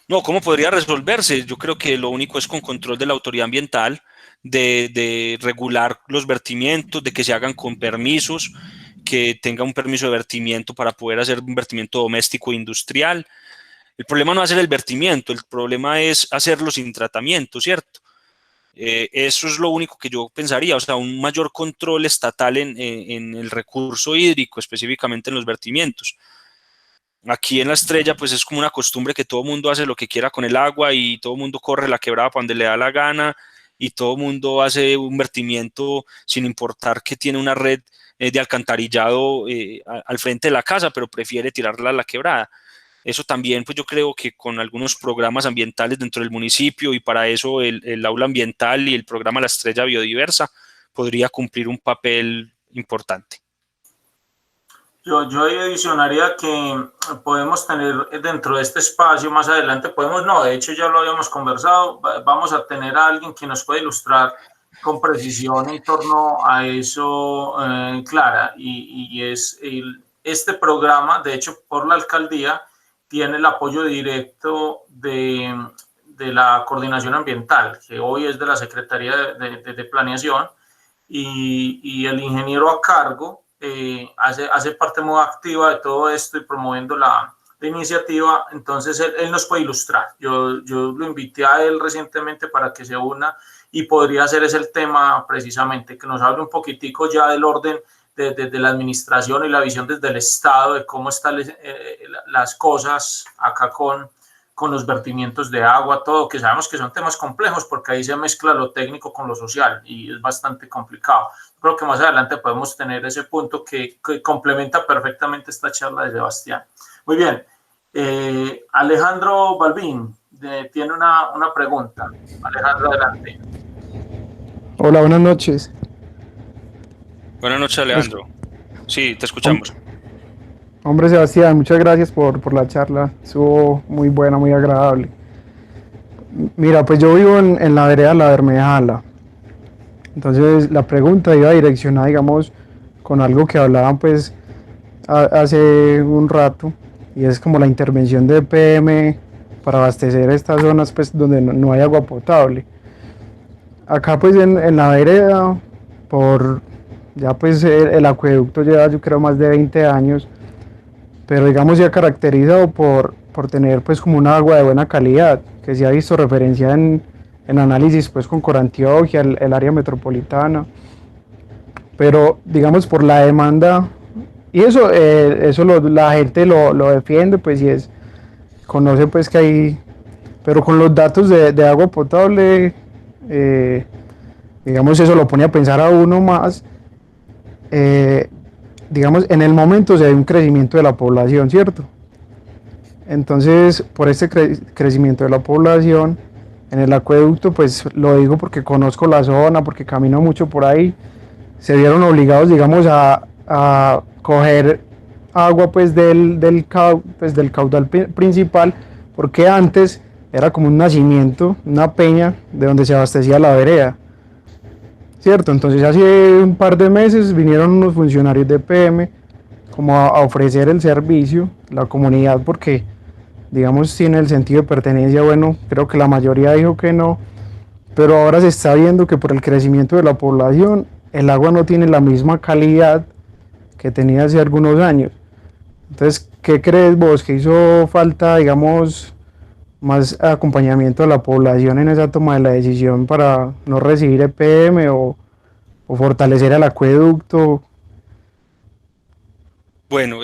No, ¿cómo podría resolverse? Yo creo que lo único es con control de la autoridad ambiental, de regular los vertimientos, de que se hagan con permisos, que tenga un permiso de vertimiento para poder hacer un vertimiento doméstico e industrial. El problema no es hacer el vertimiento, el problema es hacerlo sin tratamiento, ¿cierto? Eso es lo único que yo pensaría, o sea, un mayor control estatal en el recurso hídrico, específicamente en los vertimientos. Aquí en La Estrella, pues es como una costumbre que todo el mundo hace lo que quiera con el agua y todo el mundo corre la quebrada para donde le da la gana y todo el mundo hace un vertimiento sin importar que tiene una red de alcantarillado al frente de la casa, pero prefiere tirarla a la quebrada. Eso también, pues yo creo que con algunos programas ambientales dentro del municipio y para eso el aula ambiental y el programa La Estrella Biodiversa podría cumplir un papel importante. Yo adicionaría que podemos tener dentro de este espacio más adelante, de hecho ya lo habíamos conversado, vamos a tener a alguien que nos puede ilustrar con precisión en torno a eso, Clara, y es este programa, de hecho por la alcaldía, tiene el apoyo directo de la coordinación ambiental, que hoy es de la Secretaría de Planeación, y el ingeniero a cargo hace parte muy activa de todo esto y promoviendo la iniciativa. Entonces él nos puede ilustrar. Yo lo invité a él recientemente para que se una y podría ser ese el tema precisamente, que nos hable un poquitico ya del orden de la administración y la visión desde el Estado de cómo están las cosas acá con los vertimientos de agua, todo, que sabemos que son temas complejos porque ahí se mezcla lo técnico con lo social y es bastante complicado. Creo que más adelante podemos tener ese punto que complementa perfectamente esta charla de Sebastián. Muy bien. Alejandro Balbín tiene una pregunta. Alejandro, adelante. Hola, buenas noches. Buenas noches, Alejandro. Sí, te escuchamos. Hombre, Sebastián, muchas gracias por la charla. Estuvo muy buena, muy agradable. Mira, pues yo vivo en la vereda La Bermejala. Entonces la pregunta iba direccionada, digamos, con algo que hablaban pues hace un rato, y es como la intervención de EPM para abastecer estas zonas pues donde no hay agua potable. Acá pues en la vereda, ya pues el acueducto lleva yo creo más de 20 años, pero digamos se ha caracterizado por tener pues como una agua de buena calidad, que se ha visto referenciada en análisis pues con Corantioquia, el área metropolitana, pero digamos por la demanda, y eso la gente lo defiende pues y conoce pues que hay, pero con los datos de agua potable, digamos eso lo pone a pensar a uno más. Digamos en el momento se ve un crecimiento de la población, ¿cierto? Entonces por este crecimiento de la población en el acueducto, pues lo digo porque conozco la zona, porque camino mucho por ahí, se vieron obligados, digamos, a coger agua pues del caudal principal, porque antes era como un nacimiento, una peña de donde se abastecía la vereda, ¿cierto? Entonces hace un par de meses vinieron unos funcionarios de EPM como a ofrecer el servicio a la comunidad, porque digamos tiene el sentido de pertenencia. Bueno, creo que la mayoría dijo que no, pero ahora se está viendo que por el crecimiento de la población el agua no tiene la misma calidad que tenía hace algunos años. Entonces, ¿qué crees vos? ¿Que hizo falta, digamos, más acompañamiento a la población en esa toma de la decisión para no recibir EPM o fortalecer el acueducto? Bueno,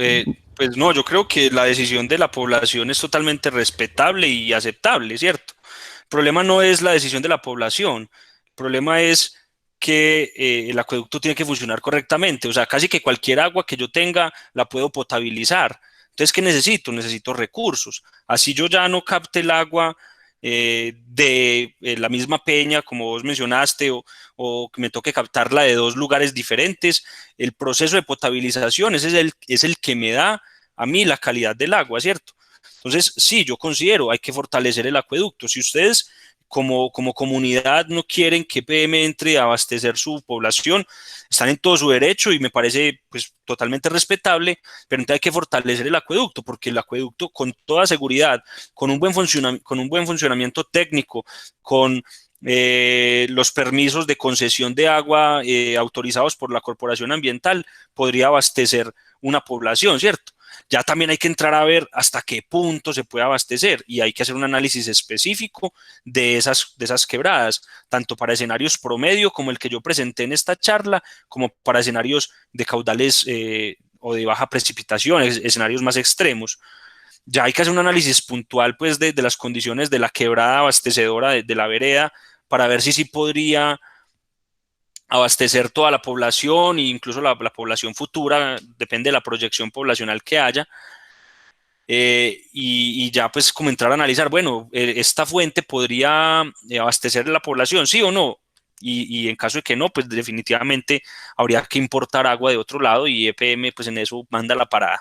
pues no, yo creo que la decisión de la población es totalmente respetable y aceptable, ¿cierto? El problema no es la decisión de la población, el problema es que el acueducto tiene que funcionar correctamente, o sea, casi que cualquier agua que yo tenga la puedo potabilizar. Entonces, ¿qué necesito? Necesito recursos. Así yo ya no capte el agua de la misma peña, como vos mencionaste, o que me toque captarla de dos lugares diferentes. El proceso de potabilización es el que me da a mí la calidad del agua, ¿cierto? Entonces, sí, yo considero hay que fortalecer el acueducto. Si ustedes como comunidad no quieren que PM entre a abastecer su población, están en todo su derecho y me parece pues totalmente respetable, pero entonces hay que fortalecer el acueducto, porque el acueducto con toda seguridad, con un buen funcionamiento técnico, con los permisos de concesión de agua autorizados por la Corporación Ambiental, podría abastecer una población, ¿cierto? Ya también hay que entrar a ver hasta qué punto se puede abastecer y hay que hacer un análisis específico de esas quebradas, tanto para escenarios promedio como el que yo presenté en esta charla, como para escenarios de caudales o de baja precipitación, escenarios más extremos. Ya hay que hacer un análisis puntual pues de las condiciones de la quebrada abastecedora de la vereda para ver si sí podría abastecer toda la población e incluso la población futura, depende de la proyección poblacional que haya. Y ya pues como entrar a analizar, bueno, esta fuente podría abastecer la población, sí o no, y en caso de que no, pues definitivamente habría que importar agua de otro lado y EPM pues en eso manda la parada.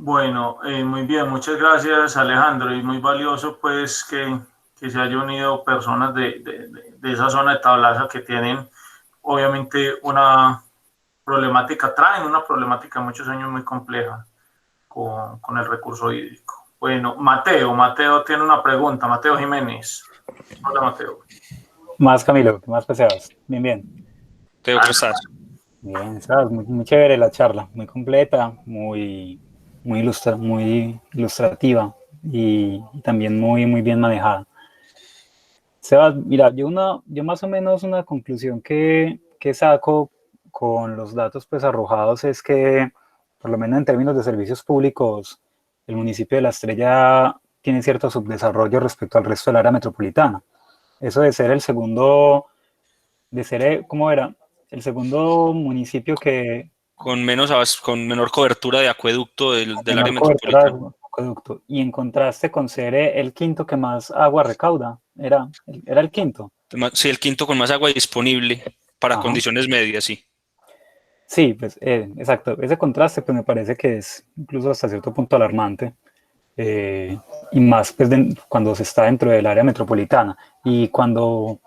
Bueno, muy bien, muchas gracias Alejandro y muy valioso pues que se haya unido personas de esa zona de Tablaza que tienen obviamente una problemática, traen una problemática de muchos años muy compleja con el recurso hídrico. Bueno, Mateo tiene una pregunta, Mateo Jiménez. Hola Mateo. Más Camilo, ¿qué más Sebas? Bien, bien. Teo, ¿cómo estás? Bien, Sebas, muy chévere la charla, muy completa, muy ilustrativa y también muy bien manejada. Sebas, mira, yo más o menos una conclusión que saco con los datos pues arrojados es que, por lo menos en términos de servicios públicos, el municipio de La Estrella tiene cierto subdesarrollo respecto al resto del área metropolitana. Eso de ser el segundo, ¿cómo era? El segundo municipio que... Con menor cobertura de acueducto del área menor cobertura metropolitana. de acueducto. Y en contraste con ser el quinto que más agua recauda. Era el quinto. Sí, el quinto con más agua disponible para Ajá. condiciones medias, sí. Sí, pues exacto. Ese contraste pues me parece que es incluso hasta cierto punto alarmante. Y más pues cuando se está dentro del área metropolitana. Y cuando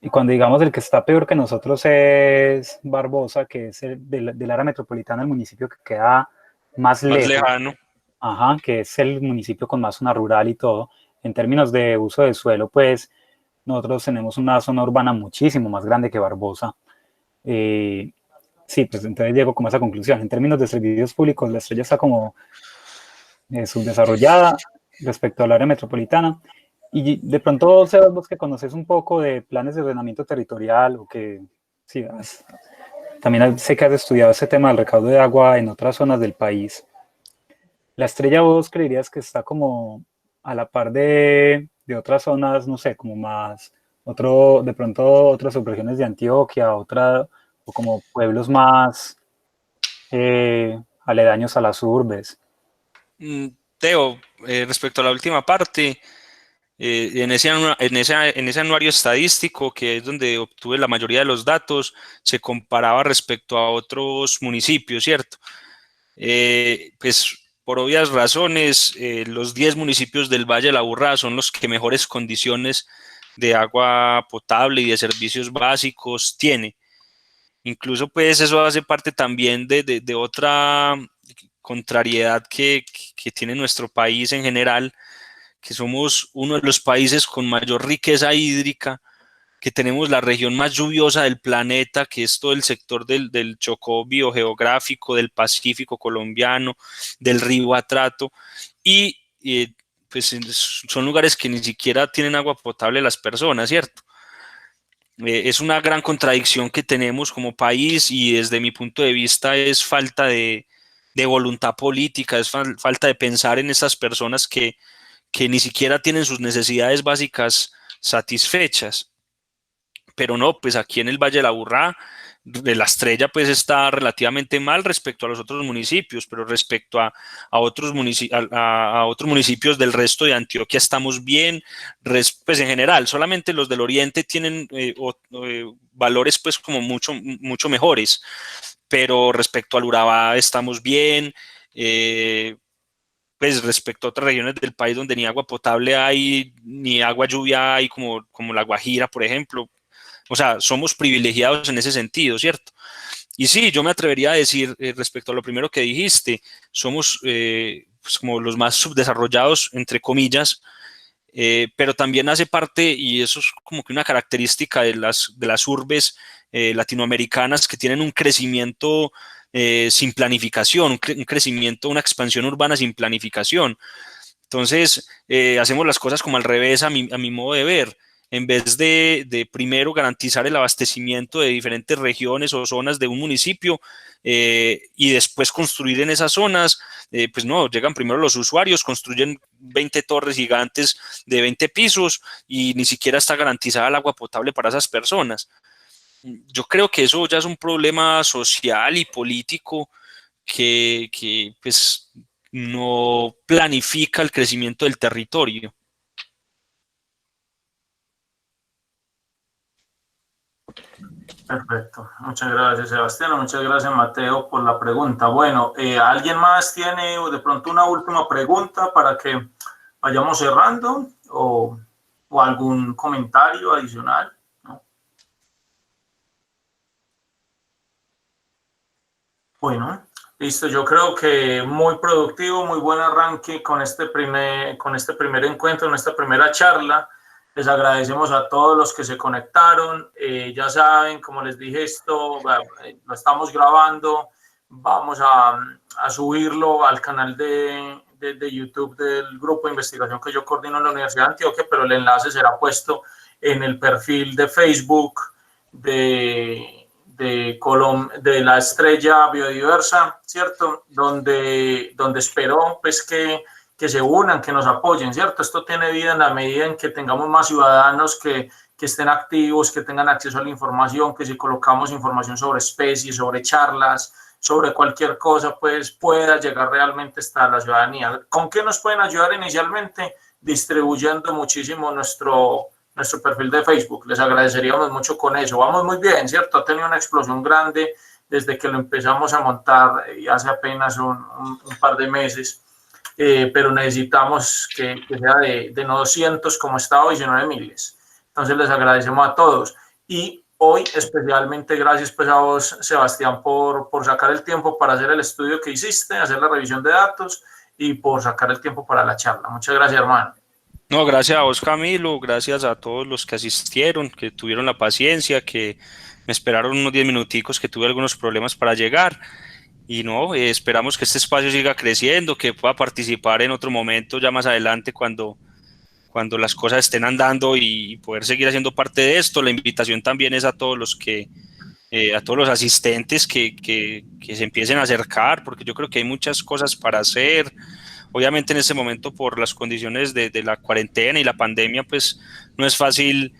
digamos el que está peor que nosotros es Barbosa, que es del área metropolitana, el municipio que queda más lejos. Lejano. Ajá, que es el municipio con más zona rural y todo. En términos de uso de suelo, pues nosotros tenemos una zona urbana muchísimo más grande que Barbosa. Sí, pues entonces llego como a esa conclusión. En términos de servicios públicos, La Estrella está como subdesarrollada respecto al área metropolitana. Y de pronto, Sebas, vos que conoces un poco de planes de ordenamiento territorial o que sí, también sé que has estudiado ese tema del recaudo de agua en otras zonas del país. La Estrella, vos creerías que está como a la par de otras zonas, no sé, como más, de pronto otras subregiones de Antioquia, o como pueblos más aledaños a las urbes. Teo, respecto a la última parte, en ese anuario estadístico, que es donde obtuve la mayoría de los datos, se comparaba respecto a otros municipios, ¿cierto? Pues por obvias razones, los 10 municipios del Valle de la Aburrá son los que mejores condiciones de agua potable y de servicios básicos tiene. Incluso pues eso hace parte también de otra contrariedad que tiene nuestro país en general, que somos uno de los países con mayor riqueza hídrica, que tenemos la región más lluviosa del planeta, que es todo el sector del Chocó biogeográfico, del Pacífico colombiano, del río Atrato, y pues son lugares que ni siquiera tienen agua potable las personas, ¿cierto? Es una gran contradicción que tenemos como país y desde mi punto de vista es falta de voluntad política, es falta de pensar en esas personas que ni siquiera tienen sus necesidades básicas satisfechas. Pero no, pues aquí en el Valle de la Aburrá, de la Estrella pues está relativamente mal respecto a los otros municipios, pero respecto a otros municipios del resto de Antioquia estamos bien, pues en general, solamente los del oriente tienen valores pues como mucho mejores, pero respecto al Urabá estamos bien, pues respecto a otras regiones del país donde ni agua potable hay, ni agua lluvia hay, como la Guajira, por ejemplo. O sea, somos privilegiados en ese sentido, ¿cierto? Y sí, yo me atrevería a decir respecto a lo primero que dijiste, somos pues como los más subdesarrollados, entre comillas, pero también hace parte, y eso es como que una característica de las urbes latinoamericanas que tienen un crecimiento sin planificación, un crecimiento, una expansión urbana sin planificación. Entonces, hacemos las cosas como al revés a mi modo de ver. En vez de primero garantizar el abastecimiento de diferentes regiones o zonas de un municipio y después construir en esas zonas, pues no, llegan primero los usuarios, construyen 20 torres gigantes de 20 pisos y ni siquiera está garantizada el agua potable para esas personas. Yo creo que eso ya es un problema social y político que pues no planifica el crecimiento del territorio. Perfecto. Muchas gracias, Sebastián. Muchas gracias, Mateo, por la pregunta. Bueno, ¿alguien más tiene de pronto una última pregunta para que vayamos cerrando o algún comentario adicional? ¿No? Bueno, listo. Yo creo que muy productivo, muy buen arranque con este primer encuentro, en esta primera charla. Les agradecemos a todos los que se conectaron. Ya saben, como les dije, esto lo estamos grabando. Vamos a subirlo al canal de YouTube del grupo de investigación que yo coordino en la Universidad de Antioquia, pero el enlace será puesto en el perfil de Facebook de la Estrella Biodiversa, ¿cierto? Donde espero pues que se unan, que nos apoyen, ¿cierto? Esto tiene vida en la medida en que tengamos más ciudadanos que estén activos, que tengan acceso a la información, que si colocamos información sobre especies, sobre charlas, sobre cualquier cosa, pues pueda llegar realmente hasta la ciudadanía. ¿Con qué nos pueden ayudar inicialmente? Distribuyendo muchísimo nuestro perfil de Facebook. Les agradeceríamos mucho con eso. Vamos muy bien, ¿cierto? Ha tenido una explosión grande desde que lo empezamos a montar hace apenas un par de meses. Pero necesitamos que sea de no 200 como está hoy, sino de miles. Entonces les agradecemos a todos. Y hoy especialmente gracias pues a vos, Sebastián, por sacar el tiempo para hacer el estudio que hiciste, hacer la revisión de datos y por sacar el tiempo para la charla. Muchas gracias, hermano. No, gracias a vos, Camilo, gracias a todos los que asistieron, que tuvieron la paciencia, que me esperaron unos 10 minuticos, que tuve algunos problemas para llegar. Y no, esperamos que este espacio siga creciendo, que pueda participar en otro momento ya más adelante cuando las cosas estén andando y poder seguir haciendo parte de esto. La invitación también es a todos los asistentes que se empiecen a acercar, porque yo creo que hay muchas cosas para hacer. Obviamente en este momento por las condiciones de la cuarentena y la pandemia, pues no es fácil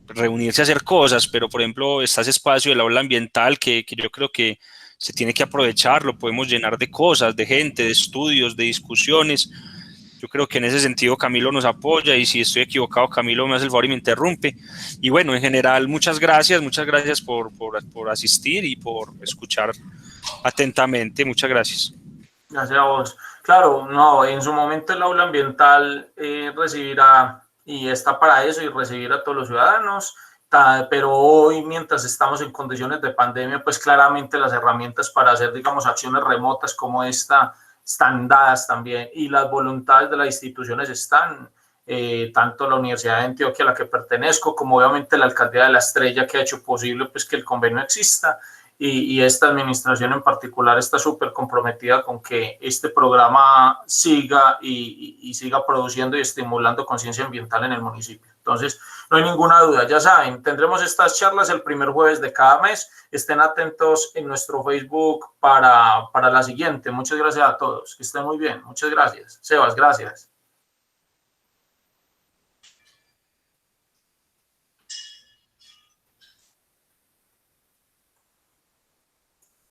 reunirse a hacer cosas, pero por ejemplo está ese espacio del aula ambiental que yo creo que se tiene que aprovechar, lo podemos llenar de cosas, de gente, de estudios, de discusiones. Yo creo que en ese sentido Camilo nos apoya y si estoy equivocado Camilo me hace el favor y me interrumpe. Y bueno, en general muchas gracias por asistir y por escuchar atentamente. Muchas gracias. Gracias a vos. Claro, no, en su momento el aula ambiental recibirá y está para eso y recibir a todos los ciudadanos. Pero hoy, mientras estamos en condiciones de pandemia, pues claramente las herramientas para hacer, digamos, acciones remotas como esta están dadas también y las voluntades de las instituciones están, tanto la Universidad de Antioquia a la que pertenezco como obviamente la Alcaldía de La Estrella, que ha hecho posible pues que el convenio exista, y esta administración en particular está súper comprometida con que este programa siga y siga produciendo y estimulando conciencia ambiental en el municipio. Entonces, no hay ninguna duda, ya saben, tendremos estas charlas el primer jueves de cada mes. Estén atentos en nuestro Facebook para la siguiente. Muchas gracias a todos, que estén muy bien. Muchas gracias. Sebas, gracias.